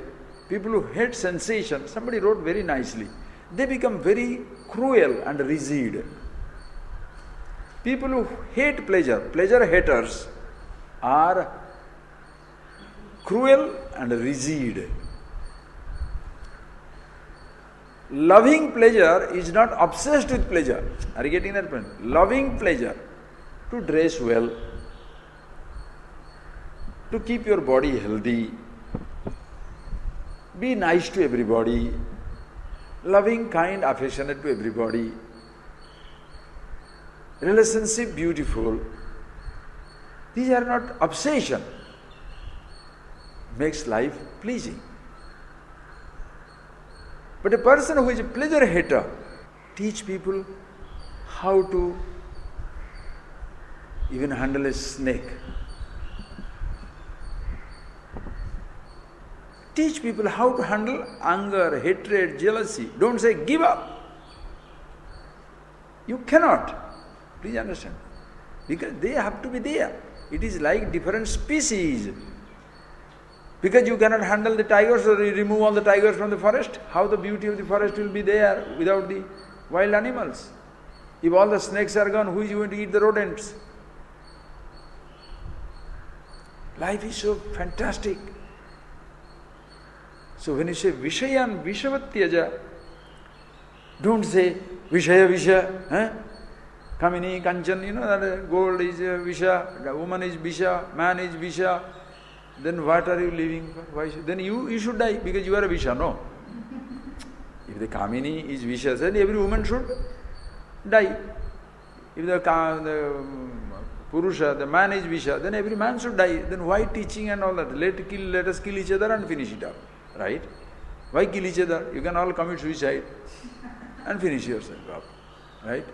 A: people who hate sensation, somebody wrote very nicely, they become very cruel and rigid. People who hate pleasure, pleasure haters, are cruel and rigid. Loving pleasure is not obsessed with pleasure. Are you getting that point? Loving pleasure, to dress well, to keep your body healthy, be nice to everybody, loving, kind, affectionate to everybody, relationship beautiful. These are not obsession. Makes life pleasing. But a person who is a pleasure hater, teach people how to even handle a snake. Teach people how to handle anger, hatred, jealousy. Don't say, give up. You cannot. Please understand. Because they have to be there. It is like different species. Because you cannot handle the tigers or you remove all the tigers from the forest, how the beauty of the forest will be there without the wild animals? If all the snakes are gone, who is going to eat the rodents? Life is so fantastic. So when you say Vishayan Vishavatyaja, don't say Vishaya Visha, Kamini, Kanchan, that gold is Visha, the woman is Visha, man is Visha. Then what are you living for? Why then you should die because you are a Visha, no? If the Kamini is Visha, then every woman should die. If the Purusha, the man is Visha, then every man should die. Then why teaching and all that? Let us kill each other and finish it up. Right? Why kill each other? You can all commit suicide and finish yourself up. Right?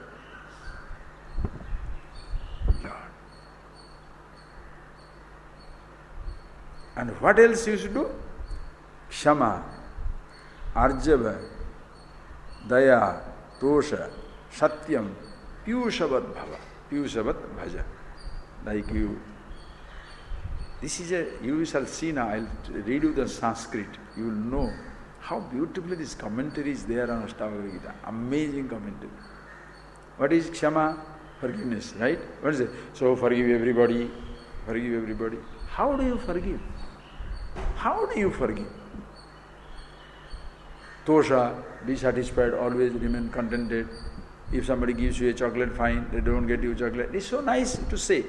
A: Lord. And what else you should do? Kshama, Arjava, Daya, Tosha, Satyam, Piyushavat Bhava, Piyushavat Bhaja. Like you. This is you shall see now, I'll read you the Sanskrit. You will know how beautifully this commentary is there on ASHTAVAKRA Gita. Amazing commentary. What is Kshama? Forgiveness, right? What is it? So forgive everybody, forgive everybody. How do you forgive? How do you forgive? Tosha, be satisfied, always remain contented. If somebody gives you a chocolate, fine, they don't get you chocolate. It's so nice to say.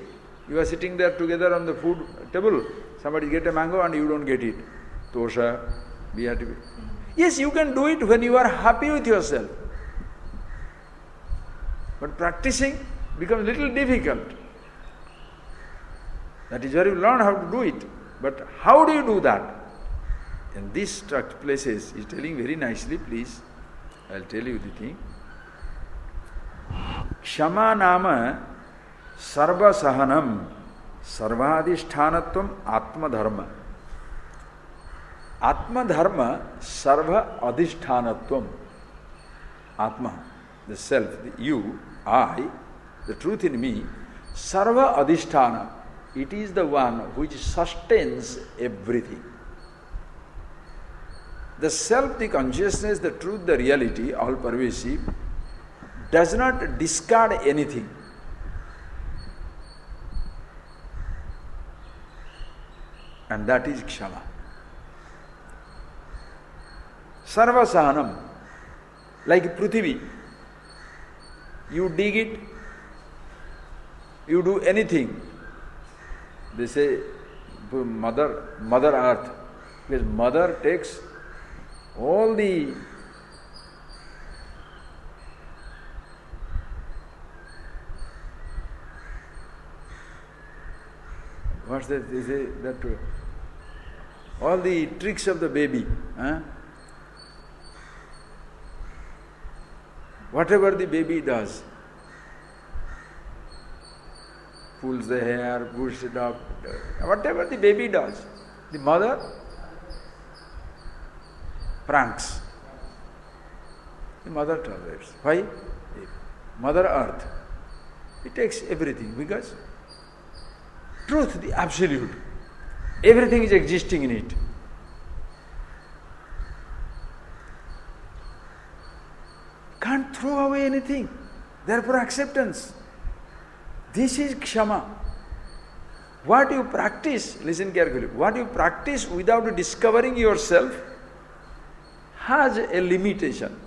A: You are sitting there together on the food table, somebody get a mango and you don't get it. Tosha, be happy. Yes, you can do it when you are happy with yourself. But practicing becomes a little difficult. That is where you learn how to do it. But how do you do that? In these places, he is telling very nicely, please, I will tell you the thing. Kshama nama sarva sahanam sarvadhishthanatvam atma dharma. Atma dharma sarva adhishthanatvam. Atma, the self, the you, I, the truth in me, sarva adhisthana. It is the one which sustains everything. The self, the consciousness, the truth, the reality, all pervasive, does not discard anything. And that is Kshama. Sarva Sahanam, like Prithvi. You dig it, you do anything. They say Mother Earth, because Mother takes all the What's that? They say that all the tricks of the baby. Whatever the baby does, pulls the hair, pushes it up, whatever the baby does, the mother pranks. The mother tolerates. Why? Mother Earth. It takes everything because truth, the absolute, everything is existing in it. Can't throw away anything. Therefore acceptance. This is kshama. What you practice, listen carefully, what you practice without discovering yourself has a limitation.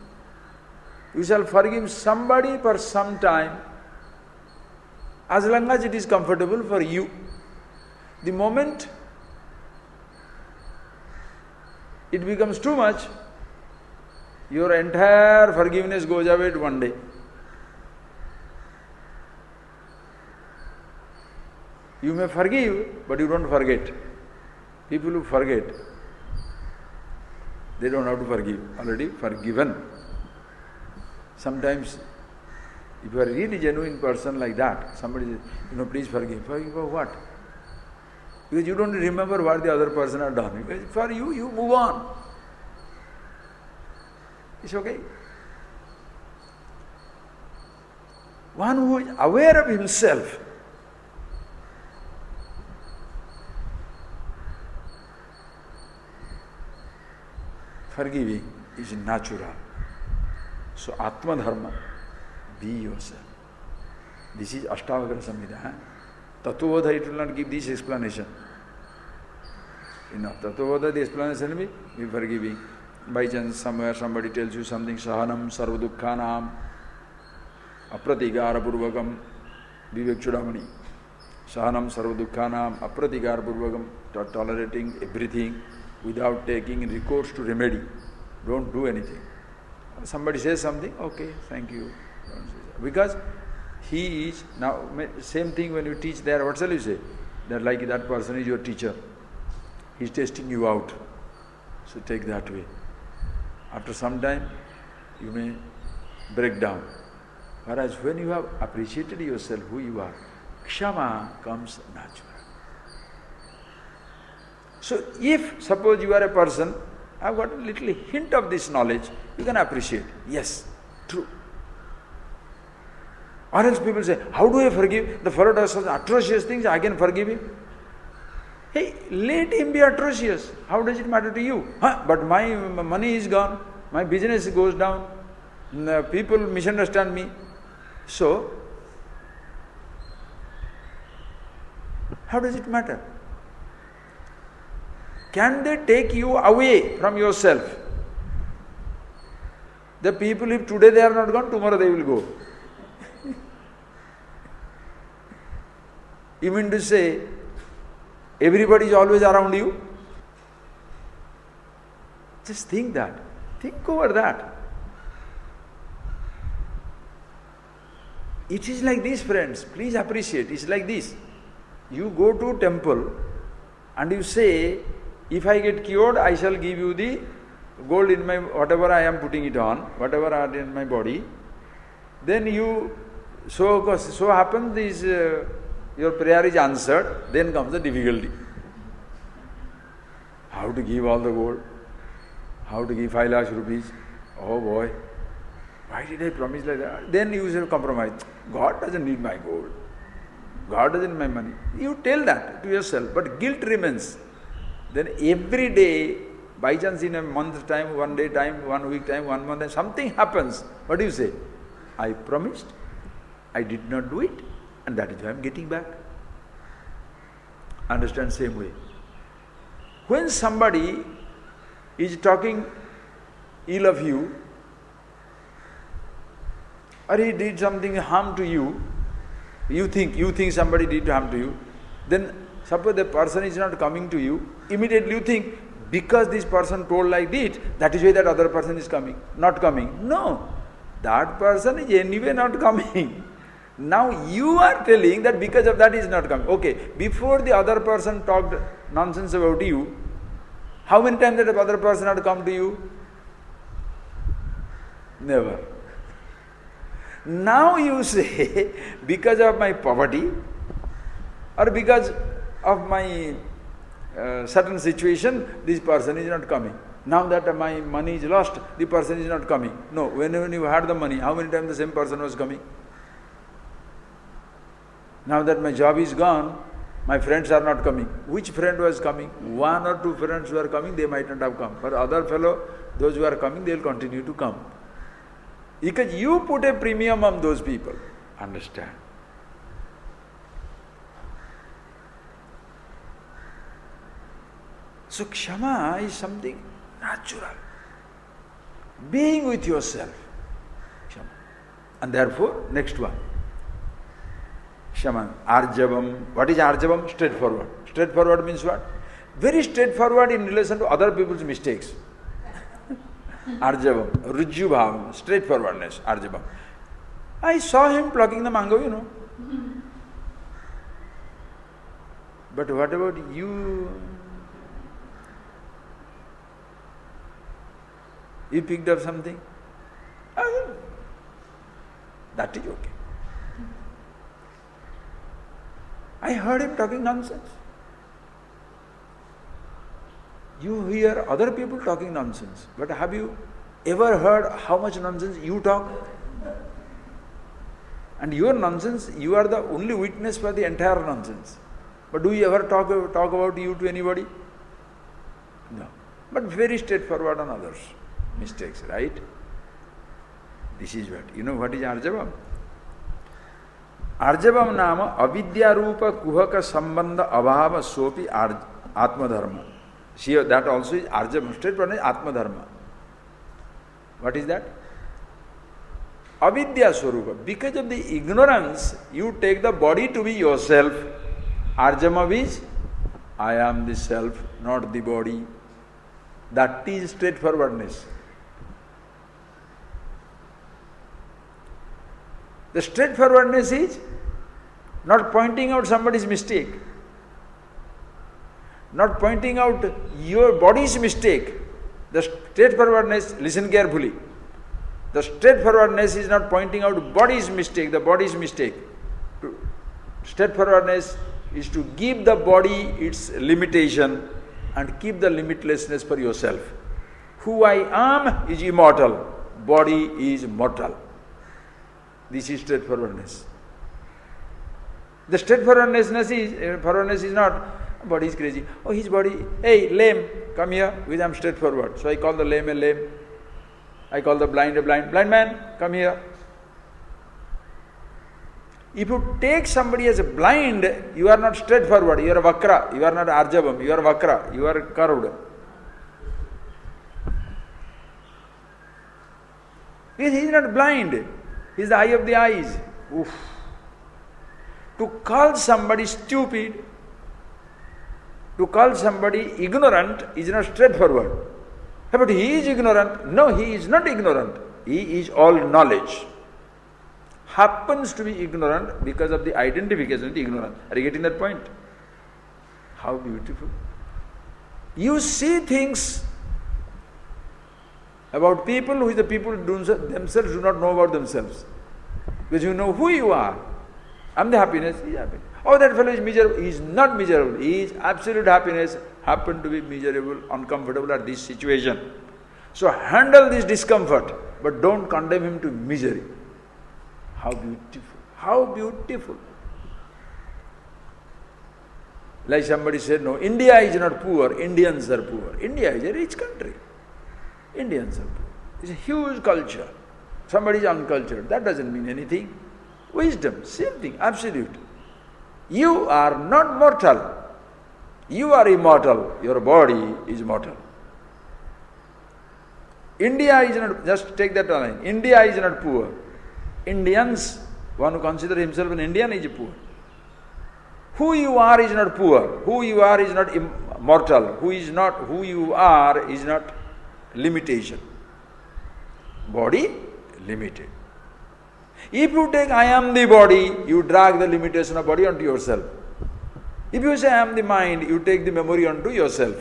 A: You shall forgive somebody for some time as long as it is comfortable for you. The moment it becomes too much, your entire forgiveness goes away one day. You may forgive, but you don't forget. People who forget, they don't have to forgive, already forgiven. Sometimes, if you are a really genuine person like that, somebody says, please forgive. Forgive for what? Because you don't remember what the other person has done. Because for you, you move on. It's okay. One who is aware of himself, forgiving is natural. So, Atma Dharma, be yourself. This is ASHTAVAKRA Samhita. Tattvabodha, it will not give this explanation. Tattvabodha, the explanation will be forgiving. By chance, somewhere somebody tells you something, sahanam sarvadukkhanam, apratigara purvakam, Vivek Chudamani. Sahanam sarvadukkhanam, apratigara purvakam, tolerating everything without taking recourse to remedy. Don't do anything. Somebody says something, okay, thank you. Because he is, now same thing when you teach there, what shall you say? That like that person is your teacher. He is testing you out. So take that way. After some time, you may break down. Whereas when you have appreciated yourself, who you are, kshama comes natural. So if, suppose you are a person, I've got a little hint of this knowledge, you can appreciate. Yes, true. Or else people say, how do I forgive? The fellow does such atrocious things, I can forgive him. Hey, let him be atrocious. How does it matter to you? But my money is gone, my business goes down, people misunderstand me. So, how does it matter? Can they take you away from yourself? The people, if today they are not gone, tomorrow they will go. You mean to say, everybody is always around you? Just think that. Think over that. It is like this, friends. Please appreciate. It's like this. You go to temple and you say, if I get cured, I shall give you the gold in my, whatever I am putting it on, whatever are in my body. Then you, so happens this, your prayer is answered, then comes the difficulty. How to give all the gold? How to give 5 lakhs rupees? Oh boy, why did I promise like that? Then you say compromise. God doesn't need my gold. God doesn't need my money. You tell that to yourself, but guilt remains. Then every day, by chance in a month's time, 1 day time, 1 week time, 1 month time, something happens. What do you say? I promised, I did not do it, and that is why I am getting back. Understand same way. When somebody is talking ill of you, or he did something harm to you, you think somebody did harm to you, then suppose the person is not coming to you, immediately you think, because this person told like this, that is why that other person is coming, not coming. No, that person is anyway not coming. Now you are telling that because of that he is not coming. Okay, before the other person talked nonsense about you, how many times that other person had come to you? Never. Now you say, because of my poverty or because of my certain situation, this person is not coming. Now that my money is lost, the person is not coming. No, when you had the money, how many times the same person was coming? Now that my job is gone, my friends are not coming. Which friend was coming? One or two friends who are coming, they might not have come. But other fellow, those who are coming, they will continue to come. Because you put a premium on those people. Understand? So Kshama is something natural. Being with yourself. Kshama. And therefore, next one. Kshama. Arjavam. What is Arjavam? Straightforward. Straightforward means what? Very straightforward in relation to other people's mistakes. Arjavam, Rujju Bhavam, straightforwardness, Arjavam. I saw him plucking the mango, you know. But what about you? You picked up something? That is okay. I heard him talking nonsense. You hear other people talking nonsense, but have you ever heard how much nonsense you talk? And your nonsense, you are the only witness for the entire nonsense. But do you ever talk about you to anybody? No. But very straightforward on others' mistakes, right? This is what. You know what is Arjavam? Arjavam nama avidya rupa kuhaka sambandha abhava sopi atma dharma. See, that also is Arjavam. Straightforward is Atma Dharma. What is that? Avidya Swarupa. Because of the ignorance, you take the body to be yourself. Arjama is, I am the self, not the body. That is straightforwardness. The straightforwardness is not pointing out somebody's mistake. Not pointing out your body's mistake. The straightforwardness, listen carefully. The straightforwardness is not pointing out body's mistake, the body's mistake. Straightforwardness is to give the body its limitation and keep the limitlessness for yourself. Who I am is immortal, body is mortal. This is straightforwardness. The straightforwardness is not, body is crazy. Oh, his body, hey, lame, come here. With I'm straightforward. So I call the lame a lame. I call the blind a blind. Blind man, come here. If you take somebody as a blind, you are not straightforward. You are a vakra. You are not arjavam. You are vakra. You are curved. He is not blind. He is the eye of the eyes. Oof. To call somebody stupid, to call somebody ignorant is not straightforward. But he is ignorant. No, he is not ignorant. He is all knowledge. Happens to be ignorant because of the identification with ignorance. Are you getting that point? How beautiful. You see things about people which the people themselves do not know about themselves. Because you know who you are. I am the happiness, he is happy. Oh, that fellow is miserable. He is not miserable. He is absolute happiness. Happen to be miserable, uncomfortable at this situation. So handle this discomfort, but don't condemn him to misery. How beautiful. How beautiful. Like somebody said, no, India is not poor, Indians are poor. India is a rich country. Indians are poor. It's a huge culture. Somebody is uncultured. That doesn't mean anything. Wisdom, same thing, absolute. You are not mortal. You are immortal. Your body is mortal. India is not, just take that line. India is not poor. Indians, one who considers himself an Indian is poor. Who you are is not poor. Who you are is not immortal. Who you are is not limitation. Body, limited. If you take I am the body, you drag the limitation of body onto yourself. If you say I am the mind, you take the memory onto yourself.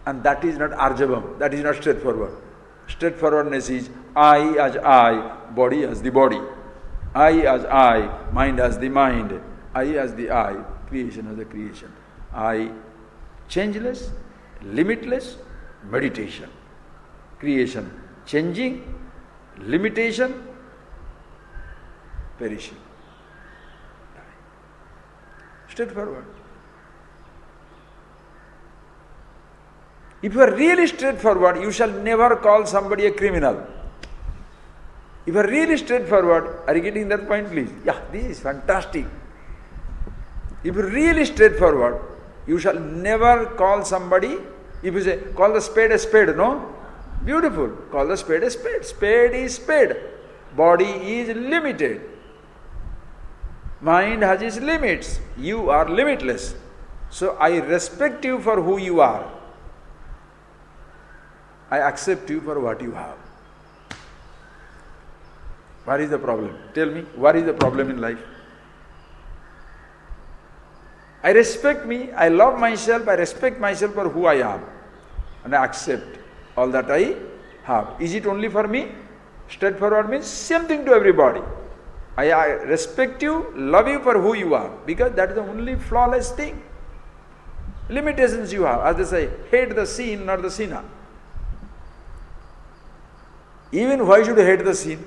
A: And that is not arjavam, that is not straightforward. Straightforwardness is I as I, body as the body. I as I, mind as the mind. I as the I, creation as the creation. I, changeless, limitless, meditation. Creation, changing, limitation, perishing. Straightforward. If you are really straightforward, you shall never call somebody a criminal. If you are really straightforward, are you getting that point, please? Yeah, this is fantastic. If you are really straightforward, you shall never call somebody, if you say, call the spade a spade, no? Beautiful. Call the spade a spade. Spade is spade. Body is limited. Mind has its limits. You are limitless. So I respect you for who you are. I accept you for what you have. What is the problem? Tell me, what is the problem in life? I respect me, I love myself, I respect myself for who I am. And I accept all that I have. Is it only for me? Straightforward means same thing to everybody. I respect you, love you for who you are, because that is the only flawless thing. Limitations you have, as they say, hate the sin, not the sinner. Even why should you hate the sin?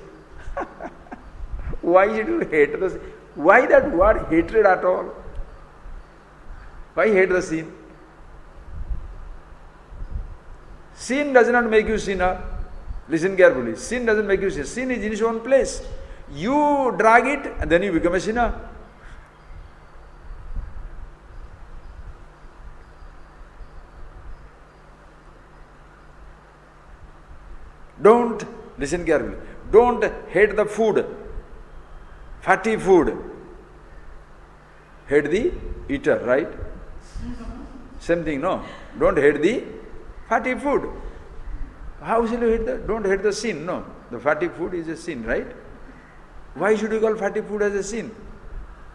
A: Why should you hate the sin? Why that word hatred at all? Why hate the sin? Sin does not make you sinner. Listen carefully. Sin doesn't make you sinner. Sin is in its own place. You drag it and then you become a sinner. Don't, listen carefully, don't hate the food, fatty food. Hate the eater, right? Same thing, no? Don't hate the fatty food. How shall you hate that? Don't hate the sin, no. The fatty food is a sin, right? Why should you call fatty food as a sin?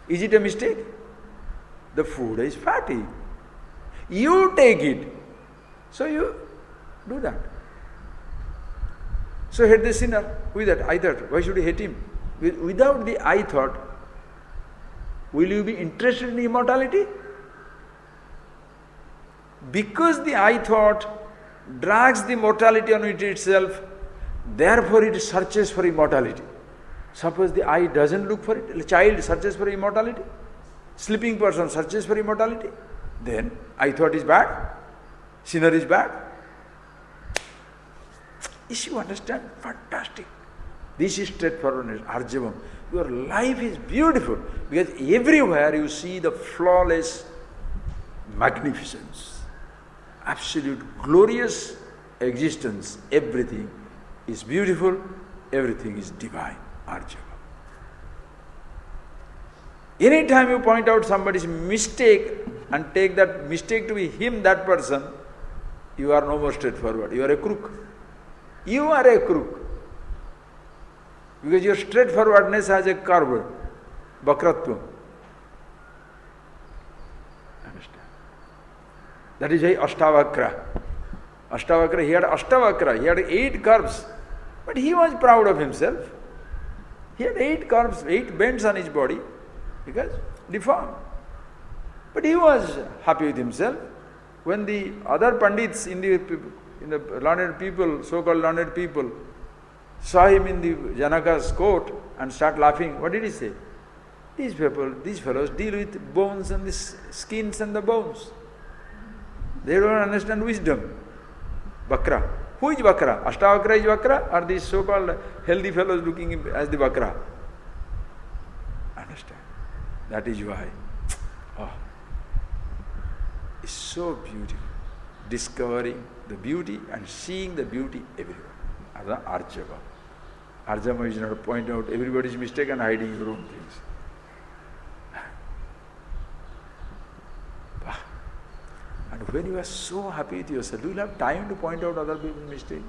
A: Is it a mistake? The food is fatty. You take it. So you do that. So hate the sinner. With that I thought, why should you hate him? Without the I thought, will you be interested in immortality? Because the I thought drags the mortality on it itself, therefore it searches for immortality. Suppose the I doesn't look for it, a child searches for immortality, sleeping person searches for immortality, then I thought is bad, sinner is bad. If you understand, fantastic. This is straightforwardness, arjavam. Your life is beautiful because everywhere you see the flawless magnificence, absolute glorious existence. Everything is beautiful, everything is divine, arjavam. Anytime you point out somebody's mistake and take that mistake to be him, that person, you are no more straightforward. You are a crook. You are a crook. Because your straightforwardness has a curve, vakratva. Understand? That is why ASHTAVAKRA. ASHTAVAKRA, he had ASHTAVAKRA, he had 8 curves. But he was proud of himself. He had 8 curves, 8 bends on his body, because deformed. But he was happy with himself. When the other pandits in the learned people, so-called learned people, saw him in the Janaka's court and start laughing, what did he say? These people, these fellows deal with bones and the skins and the bones. They don't understand wisdom. Vakra. Who is Vakra? ASHTAVAKRA is Vakra, or these so-called healthy fellows looking as the Vakra? Understand? That is why. Oh, it's so beautiful. Discovering the beauty and seeing the beauty everywhere. Arjava. Arjava is not pointing out everybody's mistake and hiding your own things. And when you are so happy with yourself, you will have time to point out other people's mistake.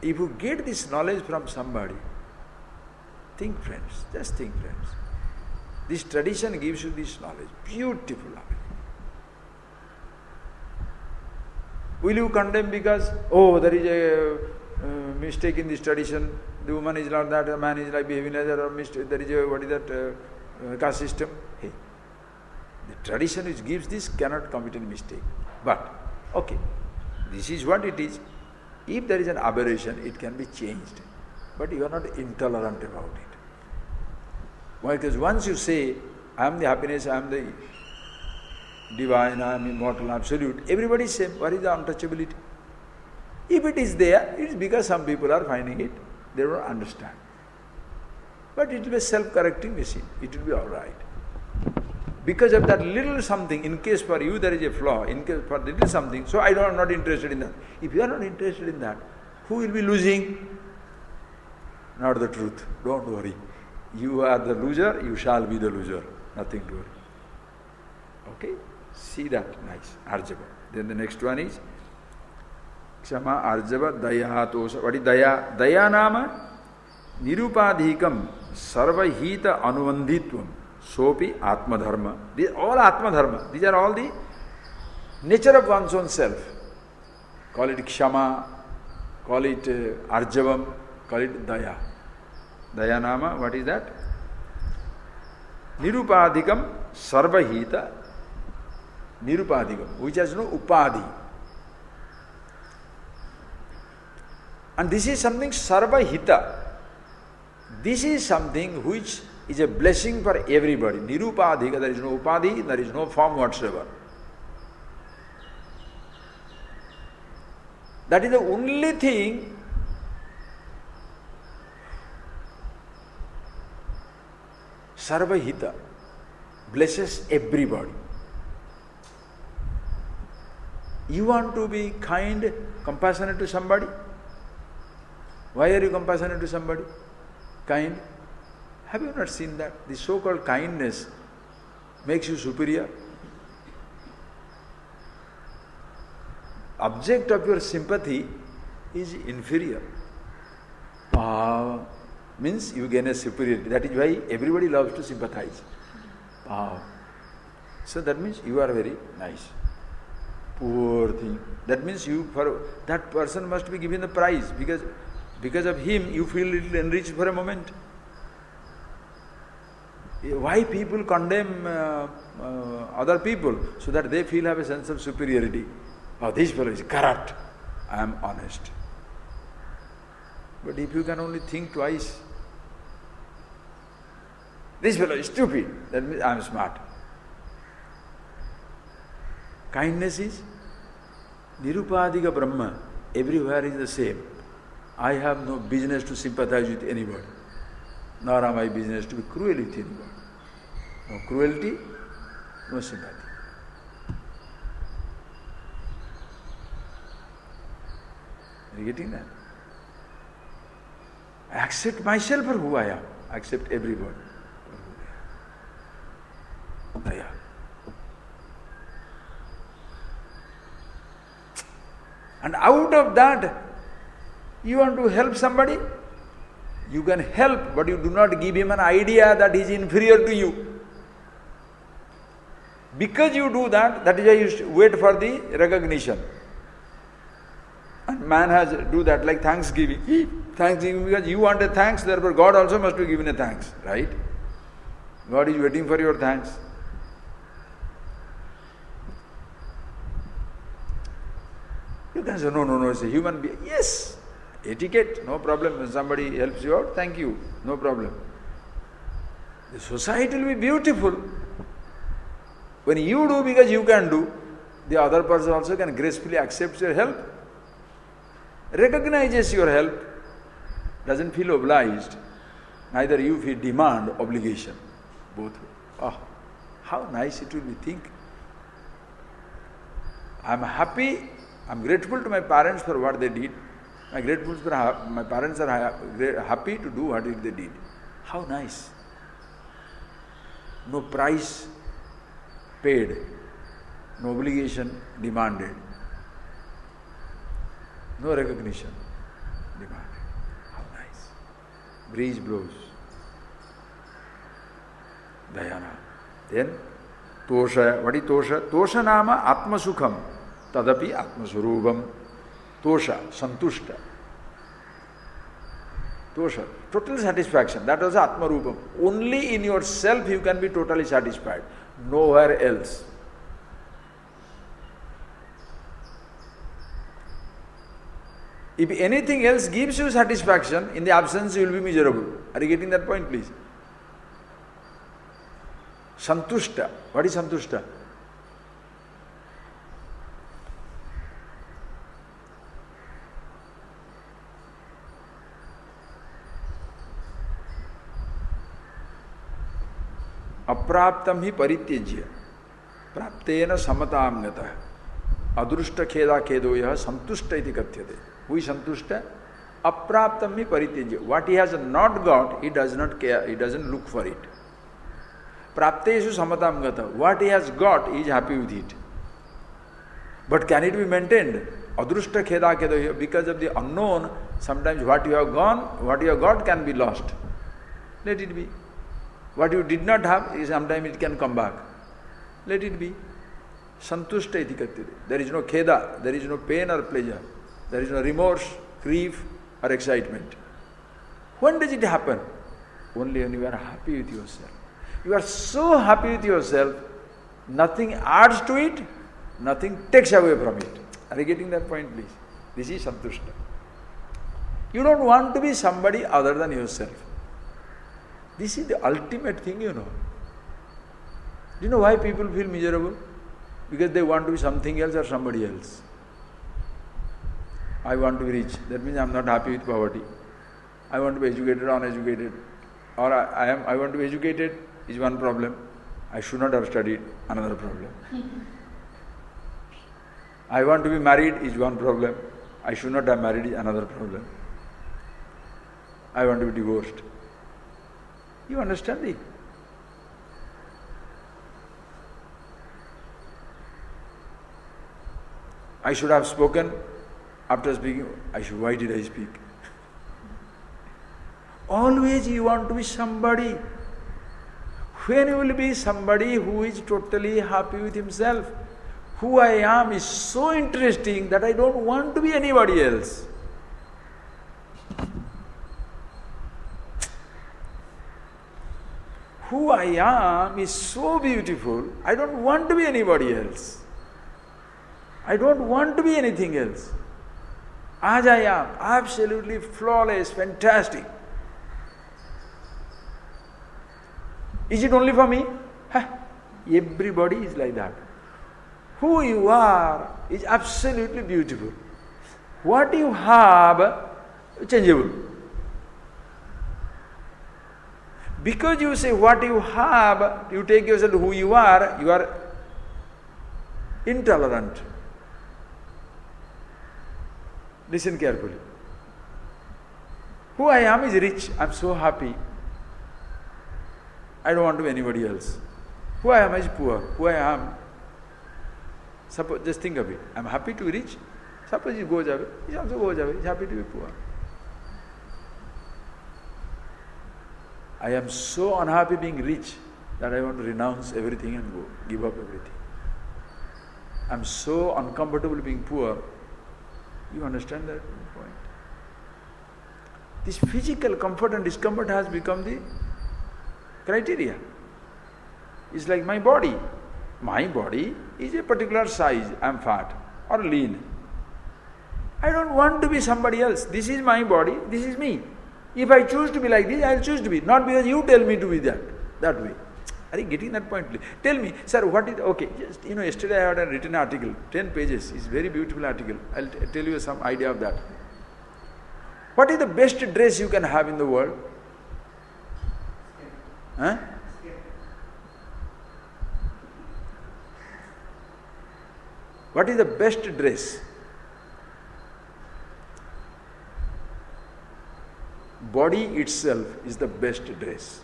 A: If you get this knowledge from somebody, think friends, just think friends. This tradition gives you this knowledge, beautiful knowledge. Will you condemn because, oh, there is a mistake in this tradition, the woman is like that, the man is like behaving like that, or mistake, there is a, what is that, caste system? Hey, the tradition which gives this cannot commit any mistake. But, okay, this is what it is. If there is an aberration, it can be changed. But you are not intolerant about it. Why? Because once you say, I am the happiness, I am the divine, I am immortal, absolute, everybody is same. What is the untouchability? If it is there, it is because some people are finding it, they don't understand. But it will be a self-correcting machine. It will be all right. Because of that little something, in case for you there is a flaw, in case for little something, so I am not interested in that. If you are not interested in that, who will be losing? Not the truth. Don't worry. You are the loser, you shall be the loser. Nothing to worry. Okay? See that? Nice. Arjava. Then the next one is Kshama, Arjava, Daya, Tosa. What is Daya? Daya nama Nirupadhikam Sarvahita Anuvandhitvam Sopi Atma Dharma. These are all Atma Dharma. These are all the nature of one's own self. Call it Kshama, call it Arjavam, call it Daya. Daya nama, what is that? Nirupadhikam Sarvahita Nirupadhikam, which has no upadhi. And this is something Sarvahita. This is something which is a blessing for everybody. Nirupadhika, there is no upadhi, there is no form whatsoever. That is the only thing Sarvahita blesses everybody. You want to be kind, compassionate to somebody? Why are you compassionate to somebody? Kind? Have you not seen that? The so-called kindness makes you superior. Object of your sympathy is inferior. Means you gain a superiority. That is why everybody loves to sympathize. So that means you are very nice. Poor thing. That means that person must be given the prize because of him you feel little enriched for a moment. Why people condemn other people? So that they have a sense of superiority. Oh, this fellow is corrupt. I am honest. But if you can only think twice, this fellow is stupid, that means I am smart. Kindness is Nirupadhika Brahma. Everywhere is the same. I have no business to sympathize with anybody, nor am I business to be cruel with anybody. No cruelty, no sympathy. Are you getting that? I accept myself for who I am. I accept everybody for who they are. And out of that, you want to help somebody? You can help, but you do not give him an idea that he is inferior to you. Because you do that, that is why you wait for the recognition. And man has to do that like thanksgiving. Thanksgiving because you want a thanks, therefore God also must be given a thanks, right? God is waiting for your thanks. You can say, no, it's a human being. Yes, etiquette, no problem. When somebody helps you out, thank you, no problem. The society will be beautiful. When you do because you can do, the other person also can gracefully accept your help, recognizes your help, doesn't feel obliged. Neither you feel demand, obligation. Both. How nice it will be. Think. I am happy, I am grateful to my parents for what they did. My parents are happy to do what they did. How nice. No price paid, no obligation demanded, no recognition. demanded. How nice. Breeze blows. Dhyana. Then, Tosha. What is Tosha? Tosha nama Atma Sukham. Tadapi Atma Surubam. Tosha, Santushta. Tosha, total satisfaction. That was Atma Rupam. Only in yourself you can be totally satisfied. Nowhere else. If anything else gives you satisfaction, in the absence you will be miserable. Are you getting that point, please? Santushta. What is Santushta? Apraptam hi parityajya. Praptena samatam gata. Adrushta kheda khedoya santushta iti kathyate. Who is santushta? Apraptam hi parityajya. What he has not got, he does not care, he doesn't look for it. Prapteshu samatam gata. What he has got, he is happy with it. But can it be maintained? Adrushta kheda khedoya. Because of the unknown, sometimes what you have got can be lost. Let it be. What you did not have, sometimes it can come back. Let it be. Santushta iti katyate. There is no kheda, there is no pain or pleasure. There is no remorse, grief or excitement. When does it happen? Only when you are happy with yourself. You are so happy with yourself, nothing adds to it, nothing takes away from it. Are you getting that point, please? This is Santushta. You don't want to be somebody other than yourself. This is the ultimate thing, you know. Do you know why people feel miserable? Because they want to be something else or somebody else. I want to be rich. That means I am not happy with poverty. I want to be educated or uneducated. Or I want to be educated is one problem. I should not have studied, another problem. I want to be married is one problem. I should not have married is another problem. I want to be divorced. You understand it? I should have spoken. After speaking, why did I speak? Always you want to be somebody. When you will be somebody who is totally happy with himself, who I am is so interesting that I don't want to be anybody else. Who I am is so beautiful, I don't want to be anybody else. I don't want to be anything else. As I am, absolutely flawless, fantastic. Is it only for me? Everybody is like that. Who you are is absolutely beautiful. What you have, changeable. Because you say what you have, you take yourself who you are intolerant. Listen carefully. Who I am is rich. I am so happy. I don't want to be anybody else. Who I am is poor. Who I am. Suppose, just think of it. I am happy to be rich. Suppose he goes away. He also goes away. He is happy to be poor. I am so unhappy being rich that I want to renounce everything and go, give up everything. I am so uncomfortable being poor. You understand that point? This physical comfort and discomfort has become the criteria. It's like my body. My body is a particular size. I am fat or lean. I don't want to be somebody else. This is my body. This is me. If I choose to be like this, I will choose to be. Not because you tell me to be that way. Are you getting that point? Tell me, sir, what is, okay, just, yesterday I had a written article, 10 pages, it's a very beautiful article. I'll tell you some idea of that. What is the best dress you can have in the world? Huh? What is the best dress? Body itself is the best dress.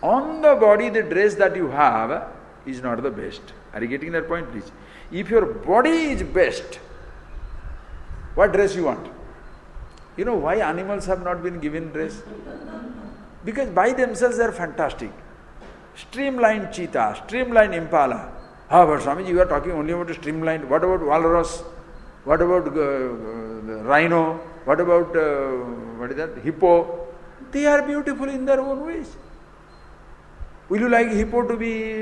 A: On the body, the dress that you have is not the best. Are you getting that point, please? If your body is best, what dress you want? You know why animals have not been given dress? Because by themselves they are fantastic. Streamlined cheetah, streamlined impala. Ah, but Swamiji, you are talking only about streamlined. What about walrus? What about rhino? What about, hippo? They are beautiful in their own ways. Will you like hippo to be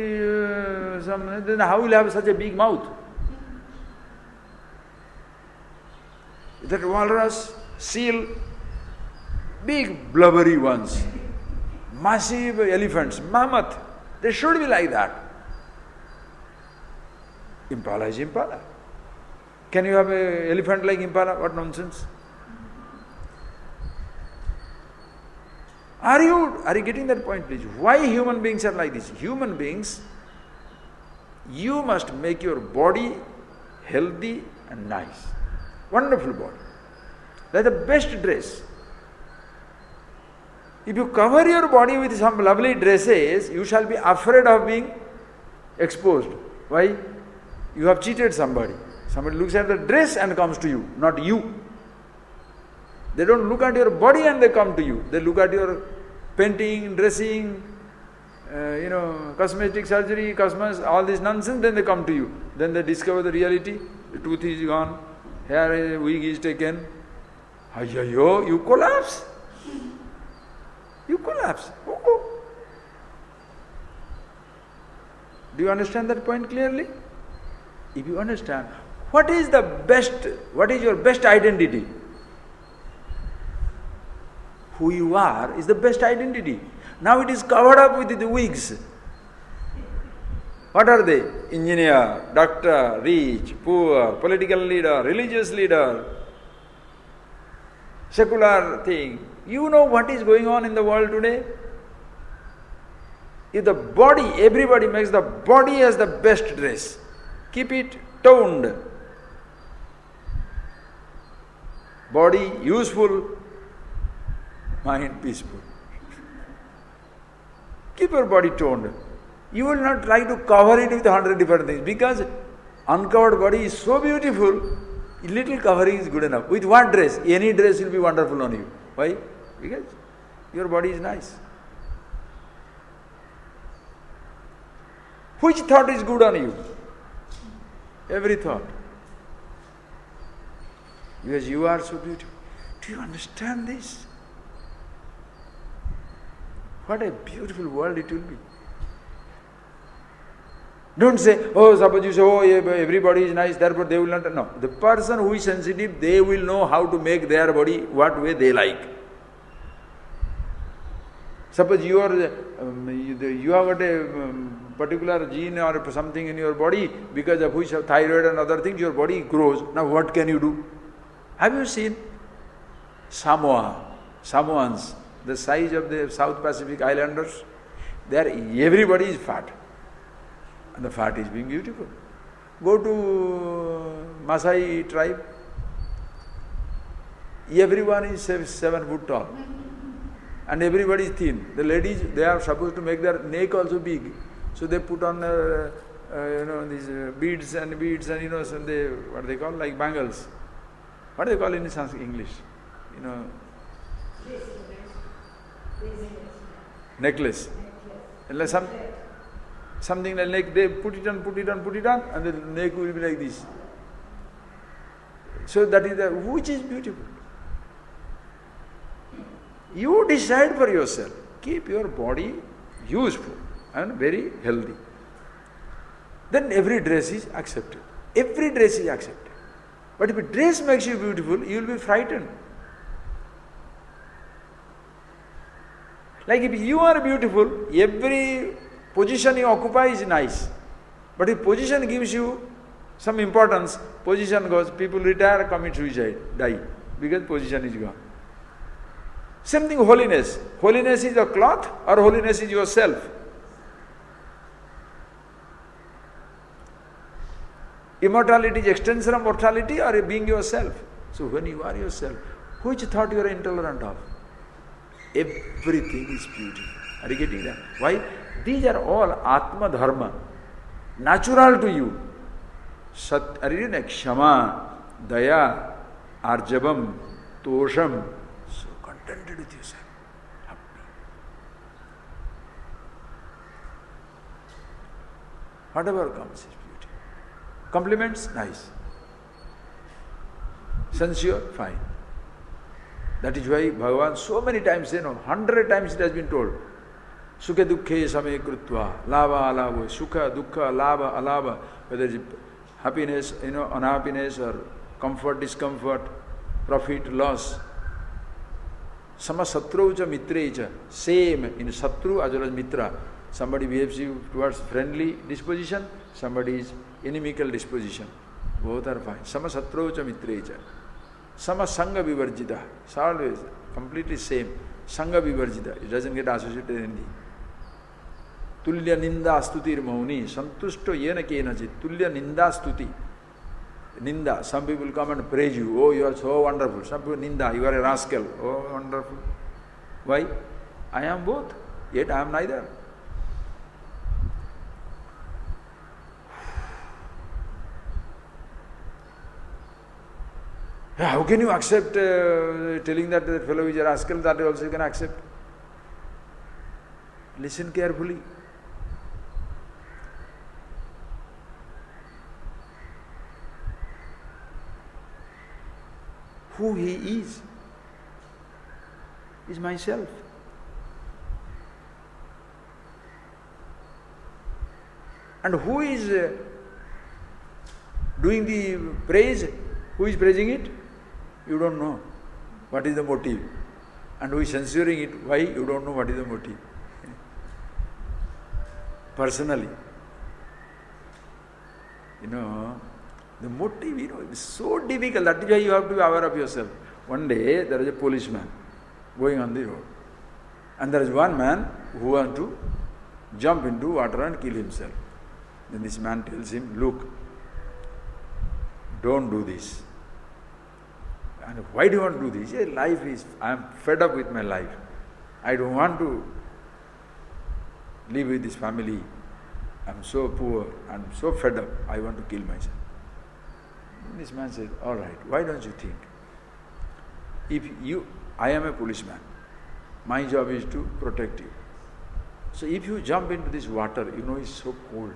A: then how will you have such a big mouth? That walrus, seal, big blubbery ones, massive elephants, mammoth, they should be like that. Impala is impala. Can you have an elephant like impala? What nonsense. Are you getting that point, please? Why human beings are like this? Human beings, you must make your body healthy and nice. Wonderful body. That's the best dress. If you cover your body with some lovely dresses, you shall be afraid of being exposed. Why? You have cheated somebody. Somebody looks at the dress and comes to you, not you. They don't look at your body and they come to you. They look at your painting, dressing, cosmetic surgery, all this nonsense, then they come to you. Then they discover the reality. The tooth is gone, hair wig is taken. Ayyo, you collapse. You collapse. Oh. Do you understand that point clearly? If you understand, what is your best identity? Who you are is the best identity. Now it is covered up with the wigs. What are they? Engineer, doctor, rich, poor, political leader, religious leader, secular thing. You know what is going on in the world today? If the body, everybody makes the body as the best dress. Keep it toned. Body useful, mind peaceful. Keep your body toned. You will not try to cover it with 100 different things because uncovered body is so beautiful, little covering is good enough. With what dress? Any dress will be wonderful on you. Why? Because your body is nice. Which thought is good on you? Every thought. Because you are so beautiful. Do you understand this? What a beautiful world it will be. Don't say, suppose you say, everybody is nice, therefore they will not. No. The person who is sensitive, they will know how to make their body what way they like. Suppose you have got a particular gene or something in your body, because of which of thyroid and other things, your body grows. Now what can you do? Have you seen Samoans, the size of the South Pacific Islanders? There everybody is fat. And the fat is being beautiful. Go to Maasai tribe. Everyone is 7 foot tall. And everybody is thin. The ladies, they are supposed to make their neck also big. So they put on these beads and some what they call, like bangles. What do they call in English? Necklace. Something like they put it on, and the neck will be like this. So that is which is beautiful. You decide for yourself. Keep your body useful and very healthy. Then every dress is accepted. Every dress is accepted. But if a dress makes you beautiful, you will be frightened. Like if you are beautiful, every position you occupy is nice. But if position gives you some importance, position goes, people retire, commit suicide, die, because position is gone. Same thing holiness. Holiness is a cloth or holiness is yourself. Immortality is extension of mortality or being yourself. So when you are yourself, which thought you are intolerant of? Everything is beautiful. Are you getting that? Why? These are all Atma Dharma, natural to you. Are you reading? Kshama, Daya, Arjavam, Santosham. So contented with yourself. Happy. Whatever comes is beauty. Compliments, nice. Censure, fine. That is why Bhagavan so many times, 100 times it has been told. Sukha dukkhe same krutva, lava alava, sukha dukkha, lava alava, whether it is happiness, unhappiness, or comfort, discomfort, profit, loss. Sama satru cha mitre cha, same in satru as well as mitra. Somebody behaves you towards friendly disposition, somebody is inimical disposition. Both are fine. Sama satru cha mitre cha. Sama sangha vivarjita. It's always completely same. Sangha vivarjita. It doesn't get associated in Hindi. Tulya ninda stutir mauni. Santushto yena kenachit. Tulya ninda stuti. Ninda. Some people come and praise you. Oh, you are so wonderful. Some people ninda. You are a rascal. Oh, wonderful. Why? I am both. Yet I am neither. How can you accept telling that the fellow is a rascal? That also you can accept. Listen carefully. Who he is myself. And who is doing the praise? Who is praising it? You don't know. What is the motive? And who is censoring it? Why? You don't know what is the motive. Personally. The motive, is so difficult. That is why you have to be aware of yourself. One day, there is a policeman going on the road. And there is one man who wants to jump into water and kill himself. Then this man tells him, look, don't do this. And why do you want to do this? I am fed up with my life. I don't want to live with this family. I am so poor, I am so fed up, I want to kill myself. And this man said, all right, why don't you think? I am a policeman. My job is to protect you. So if you jump into this water, it's so cold.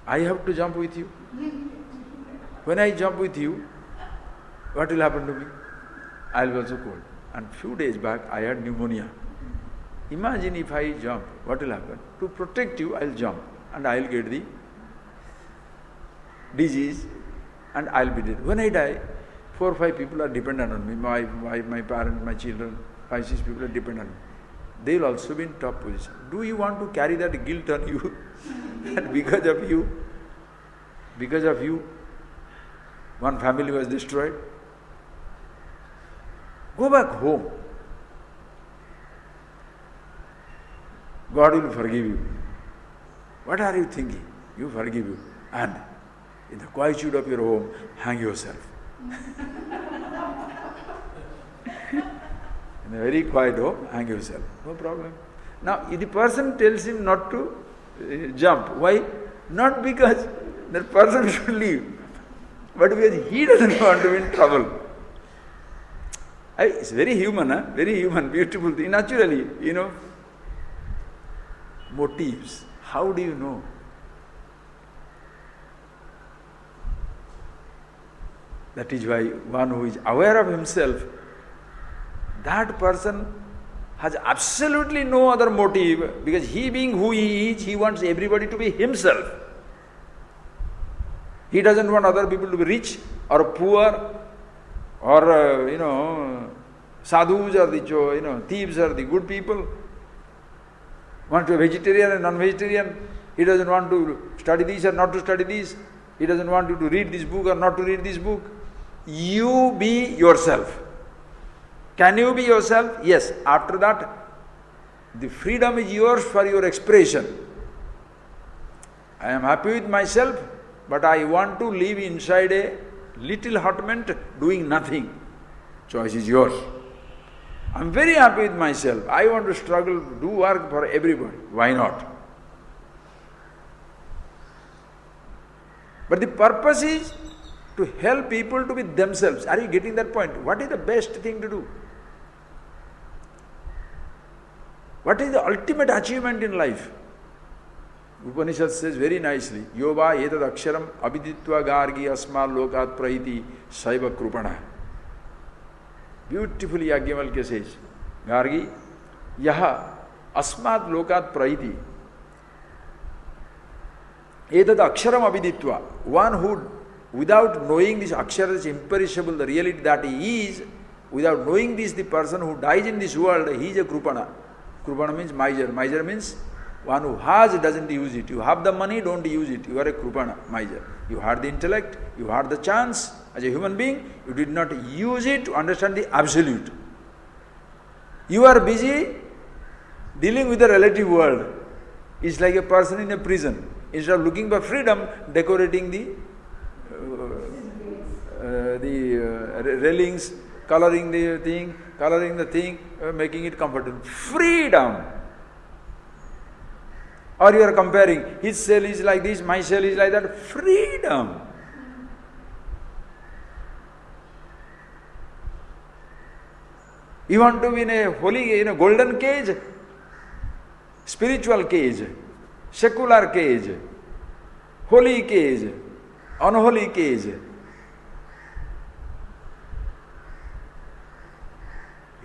A: I have to jump with you. When I jump with you, what will happen to me? I will be also cold. And few days back, I had pneumonia. Imagine if I jump, what will happen? To protect you, I will jump and I will get the disease and I will be dead. When I die, 4 or 5 people are dependent on me. My wife, my parents, my children, 5 or 6 people are dependent on me. They will also be in top position. Do you want to carry that guilt on you? And because of you, one family was destroyed? Go back home. God will forgive you. What are you thinking? You forgive you. And in the quietude of your home, hang yourself. In a very quiet home, hang yourself. No problem. Now, if the person tells him not to jump, why? Not because that person should leave, but because he doesn't want to be in trouble. It's very human, very human, beautiful thing. Naturally, motives. How do you know? That is why one who is aware of himself, that person has absolutely no other motive, because he being who he is, he wants everybody to be himself. He doesn't want other people to be rich or poor or, sadhus or the, thieves or the good people. Want to be vegetarian and non-vegetarian. He doesn't want to study this or not to study this. He doesn't want you to read this book or not to read this book. You be yourself. Can you be yourself? Yes. After that, the freedom is yours for your expression. I am happy with myself, but I want to live inside a little hutment doing nothing. Choice is yours. I am very happy with myself. I want to struggle, do work for everybody. Why not? But the purpose is to help people to be themselves. Are you getting that point? What is the best thing to do? What is the ultimate achievement in life? Upanishad says very nicely, Yoba etad aksharam abhiditva gargi asmal lokat prahiti saiva krupana. Beautifully Yajnavalkya says, Gargi, yaha asmat lokat prahiti. Etad aksharam abhiditva. One who, without knowing this akshara is imperishable, the reality that he is, without knowing this, the person who dies in this world, he is a krupana. Krupana means miser. Miser means one who has doesn't use it. You have the money, don't use it. You are a krupana, miser. You had the intellect, you had the chance as a human being, you did not use it to understand the absolute. You are busy dealing with the relative world. It's like a person in a prison. Instead of looking for freedom, decorating the railings, coloring the thing, making it comfortable. Freedom! Or you are comparing, his cell is like this, my cell is like that. Freedom! You want to be in a golden cage, spiritual cage, secular cage, holy cage, unholy cage.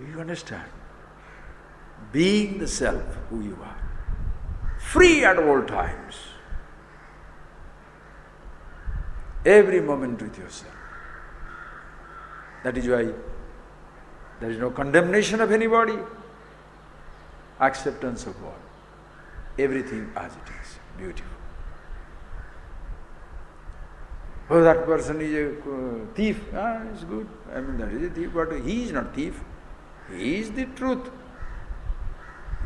A: You understand? Being the self who you are, free at all times, every moment with yourself. That is why there is no condemnation of anybody, acceptance of all, everything as it is, beautiful. Oh, that person is a thief. It's good. I mean, that is a thief, but he is not thief. He is the truth.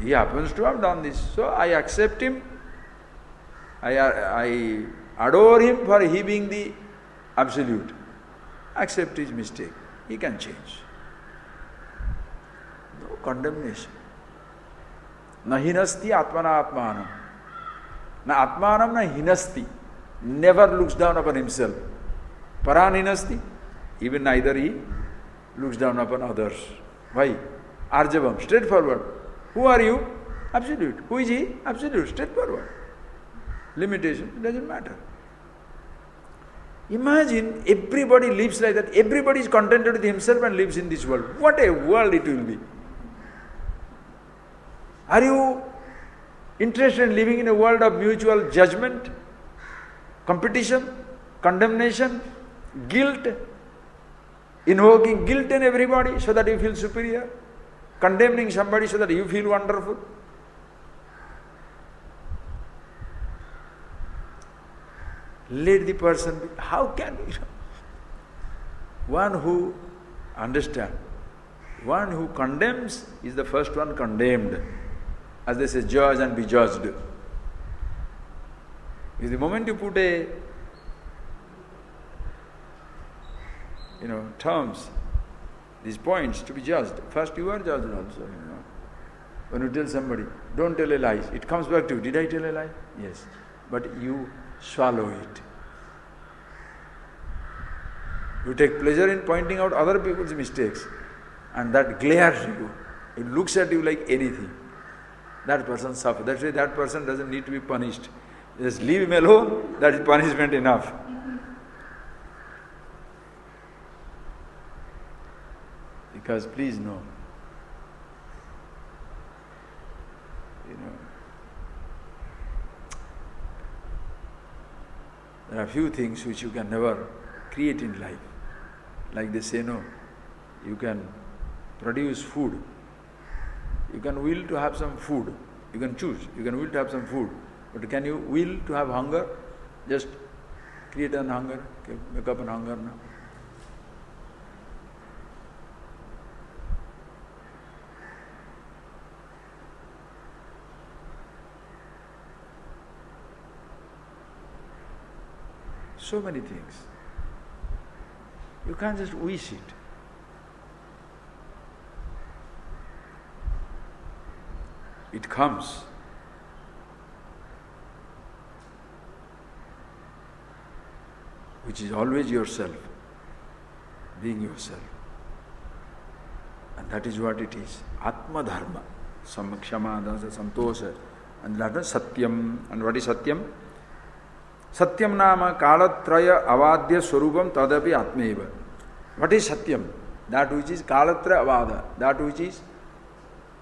A: He happens to have done this. So I accept him. I adore him for he being the absolute. Accept his mistake. He can change. No condemnation. Na hinasti atmana atmanam. Na atmanam na hinasti. Never looks down upon himself. Paran hinasti. Even neither he looks down upon others. Why? Arjavam, straightforward. Who are you? Absolute. Who is he? Absolute, straightforward. Limitation, it doesn't matter. Imagine everybody lives like that. Everybody is contented with himself and lives in this world. What a world it will be. Are you interested in living in a world of mutual judgment, competition, condemnation, guilt, invoking guilt in everybody so that you feel superior, condemning somebody so that you feel wonderful? Let the person be. How can we? One who understands, one who condemns is the first one condemned. As they say, judge and be judged. If the moment you put terms, these points to be judged, first you are judged also, When you tell somebody, don't tell a lie, it comes back to you, did I tell a lie? Yes. But you swallow it. You take pleasure in pointing out other people's mistakes, and that glares you. It looks at you like anything. That person suffers. That's why that person doesn't need to be punished. Just leave him alone, that is punishment enough. Because please know, there are few things which you can never create in life. Like they say, no, you can produce food. You can will to have some food. You can choose. You can will to have some food. But can you will to have hunger? Just create an hunger. Make up an hunger now. So many things. You can't just wish it. It comes. which is always yourself, being yourself. And that is what it is. Atma Dharma. Samkshama, Santosha. And that is Satyam. And what is Satyam? Satyam nama Kalatraya Avadya Swarupam Tadapi Atmeva. What is Satyam? That which is Kalatraya Avada. That which is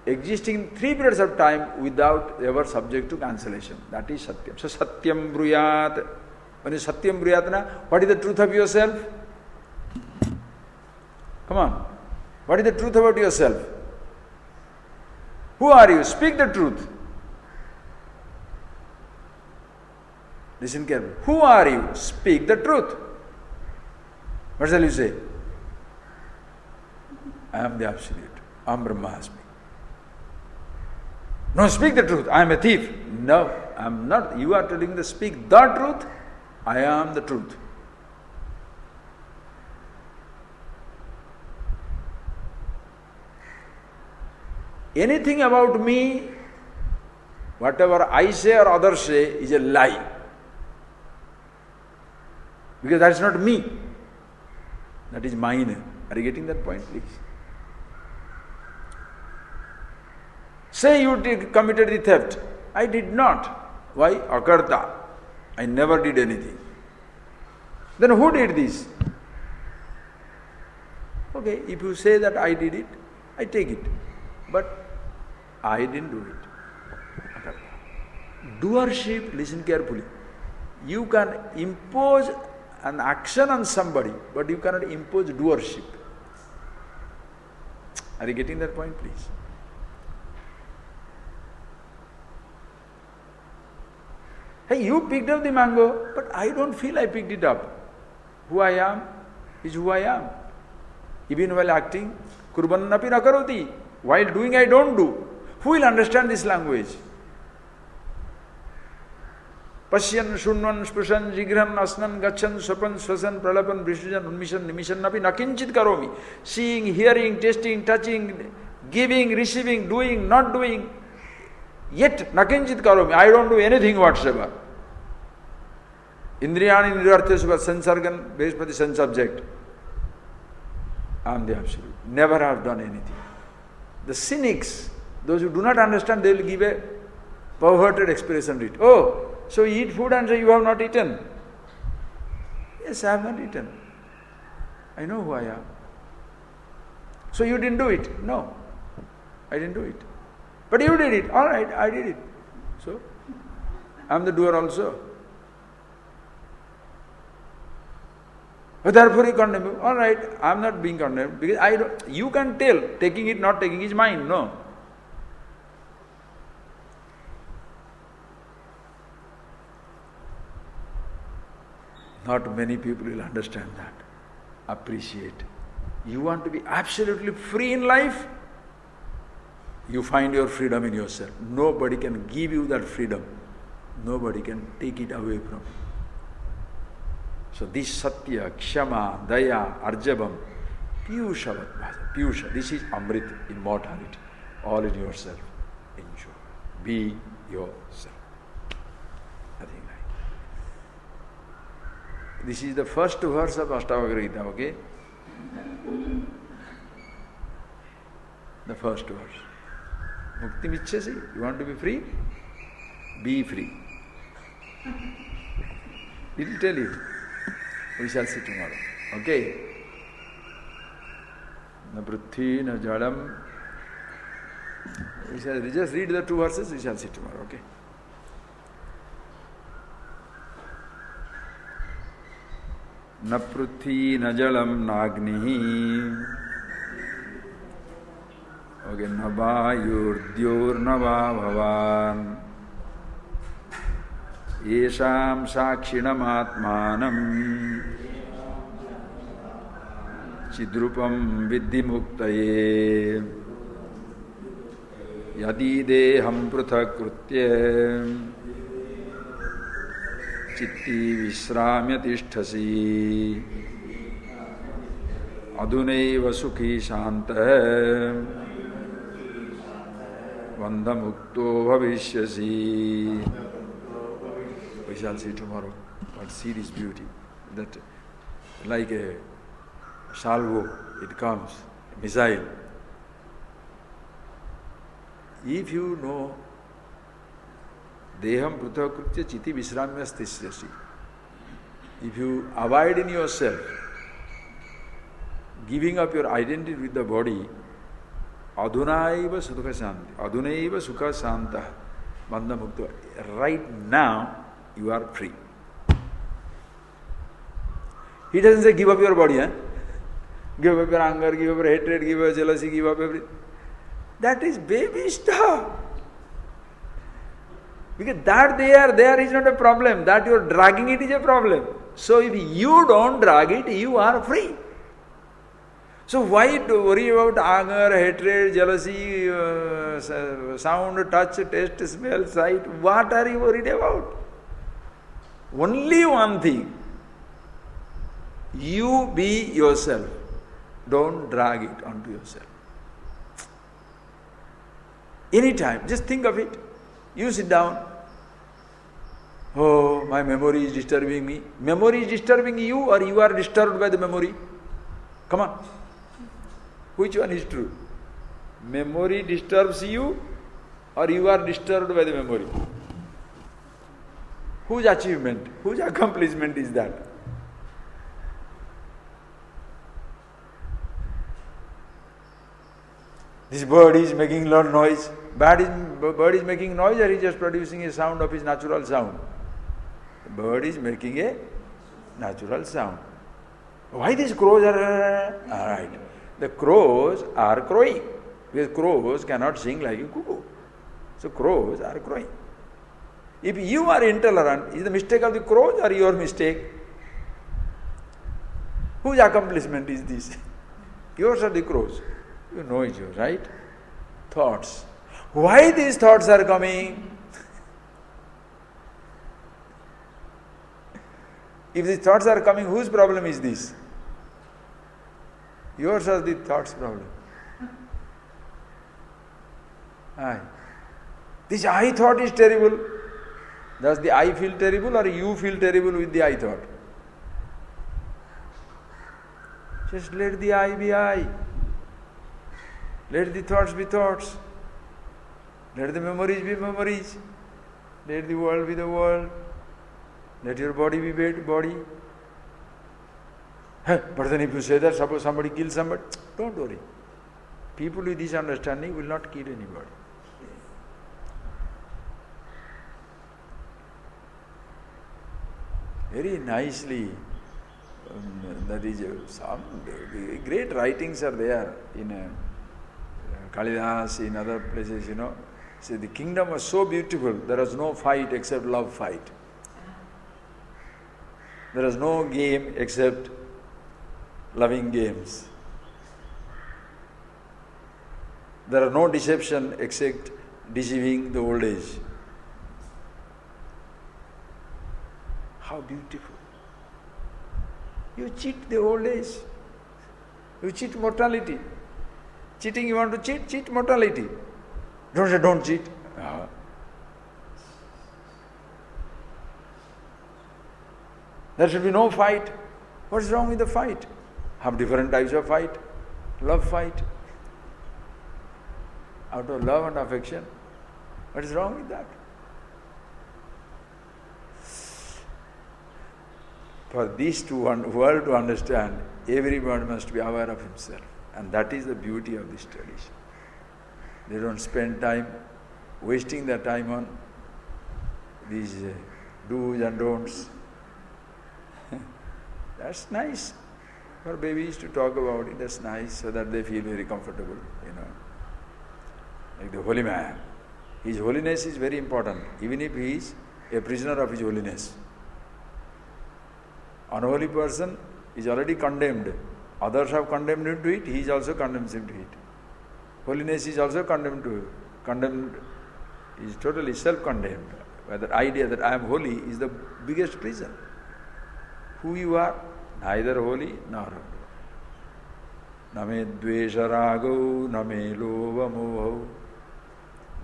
A: existing in 3 periods of time without ever subject to cancellation. That is Satyam. So Satyam Bruyat. When you Satyam Bruyatna, what is the truth of yourself? Come on. What is the truth about yourself? Who are you? Speak the truth. Listen carefully. Who are you? Speak the truth. What shall you say? I am the Absolute. I am Brahmasmi. No, speak the truth. I am a thief. No, I am not. You are telling the speak the truth. I am the truth. Anything about me, whatever I say or others say, is a lie. Because that is not me. That is mine. Are you getting that point, please? Say you committed the theft. I did not. Why? Akarta. I never did anything. Then who did this? Okay, if you say that I did it, I take it. But I didn't do it. Doership, listen carefully. You can impose an action on somebody, but you cannot impose doership. Are you getting that point, please? Hey, you picked up the mango, but I don't feel I picked it up. Who I am is who I am. Even while acting, kurbannapi nakaroti. While doing, I don't do. Who will understand this language? Pashyan, shunvan, spushan, jigran, asnan, gachan, swapan, swasan, pralapan, vrishujan, unmishan, nimishan, napi, nakinchit karomi. Seeing, hearing, tasting, touching, giving, receiving, doing, not doing. Yet, nakinchit karomi. I don't do anything whatsoever. Indriyani nirarthya sense organ based by the sense object. I am the Absolute. Never have done anything. The cynics, those who do not understand, they will give a perverted expression to it. Oh, so you eat food and say you have not eaten. Yes, I have not eaten. I know who I am. So you didn't do it. No, I didn't do it. But you did it. All right, I did it. So, I am the doer also. But therefore you condemn me. All right, I am not being condemned. Because I don't, you can tell, taking it, not taking is mine. No. Not many people will understand that, appreciate. You want to be absolutely free in life? You find your freedom in yourself. Nobody can give you that freedom. Nobody can take it away from you. So this Satya, Kshama, Daya, Arjavam, Piyushavat Bhaja. Piyusha, this is Amrit, immortality. All in yourself. Enjoy. Be yourself. Nothing like that. This is the first verse of ASHTAVAKRA Gita, okay? The first verse. Mukti michchasi. You want to be free? Be free. It will tell you. We shall see tomorrow. Okay? Na prithvi, na jalam. We shall just read the 2 verses, we shall see tomorrow. Okay? Na prithvi, na jalam, na agnihi. Okay, na vayurdyur, na bhavan. Yesham sakshinam atmanam chidrupam viddhi muktaye yadi deham pruthakrutye chitti visramya tishthasi adunaiva sukhi shantah vandhamukto bhavishyasi. We shall see tomorrow. But see this beauty. that like a salvo, it comes, a missile. If you know, deham pruthakrutya chiti visramya stisyasi, if you abide in yourself, giving up your identity with the body, adunaiva sukha shanti, adunaiva sukha shanta, bandha mukta, right now you are free. He doesn't say give up your body, eh? Give up your anger, give up your hatred, give up your jealousy, give up everything. That is baby stuff. Because that there is not a problem. That you are dragging it is a problem. So if you don't drag it, you are free. So why to worry about anger, hatred, jealousy, sound, touch, taste, smell, sight? What are you worried about? Only one thing. You be yourself. Don't drag it onto yourself. Anytime, just think of it. You sit down. Oh, my memory is disturbing me. Memory is disturbing you, or you are disturbed by the memory? Come on. Which one is true? Memory disturbs you, or you are disturbed by the memory? Whose achievement, whose accomplishment is that? This bird is making a lot of noise. Bird is making noise, or he is just producing a sound of his natural sound? The bird is making a natural sound. Why these crows are... Alright. The crows are crowing. Because crows cannot sing like a cuckoo. So crows are crowing. If you are intolerant, is the mistake of the crows or your mistake? Whose accomplishment is this? Yours or the crows? You know it, right? Thoughts. Why these thoughts are coming? If these thoughts are coming, whose problem is this? Yours or the thoughts problem? Aye. This I thought is terrible. Does the I feel terrible or you feel terrible with the I thought? Just let the I be I. Let the thoughts be thoughts. Let the memories be memories. Let the world be the world. Let your body be body. But then if you say that, suppose somebody kills somebody, don't worry. People with this understanding will not kill anybody. Very nicely, that is, some great writings are there in Kalidas, in other places, Say the kingdom was so beautiful, there was no fight except love fight. There was no game except loving games. There are no deception except deceiving the old age. How beautiful. You cheat the old age. You cheat mortality. Cheating you want to cheat? Cheat mortality. Don't say don't cheat. There should be no fight. What's wrong with the fight? Have different types of fight. Love fight. Out of love and affection. What is wrong with that? For this world to understand, everyone must be aware of himself. And that is the beauty of this tradition. They don't spend time wasting their time on these do's and don'ts. That's nice for babies to talk about it. That's nice, so that they feel very comfortable, Like the holy man. His holiness is very important, even if he is a prisoner of his holiness. Unholy person is already condemned. Others have condemned him to it, he is also condemns him to it. Holiness is also condemned, is totally self-condemned. But the idea that I am holy is the biggest prison. Who you are, neither holy nor holy. Name dvesha rago, name lova moho,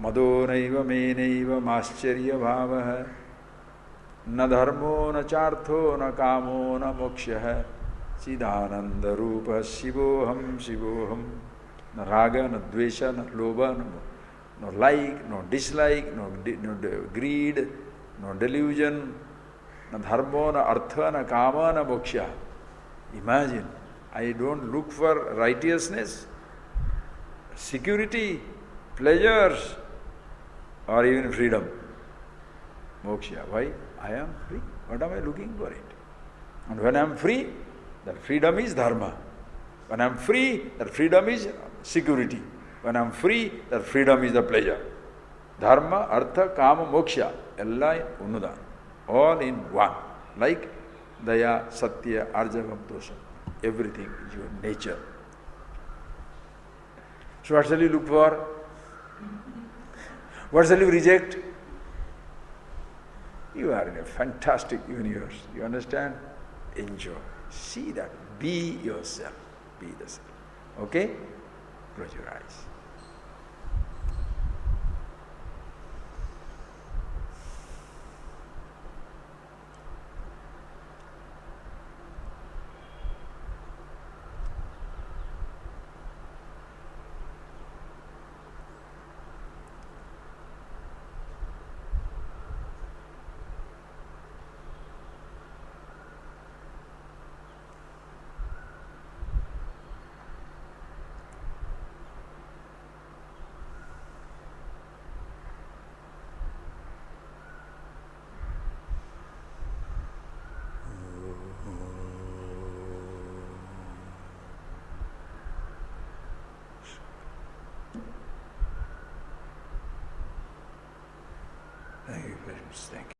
A: mado naiva me naiva mascharya bhavaha, न धर्मो न चार्थो न कामो न मोक्षः चिदानंद रूप शिवोहम न राग न द्वेष न लोभ no like, no dislike, no greed, no delusion, no dharma, no artha, no kama, no moksha. Imagine, I don't look for righteousness, security, pleasures, or even freedom. Moksha. Why? I am free. What am I looking for it? And when I am free, that freedom is dharma. When I am free, that freedom is security. When I am free, that freedom is the pleasure. Dharma, artha, kama, moksha, ella unudan. All in one. Like daya, satya, arjavam, dosha. Everything is your nature. So what shall you look for? What shall you reject? You are in a fantastic universe. You understand? Enjoy. See that. Be yourself. Be the self. Okay? Close your eyes. Thank you very much. Thank you.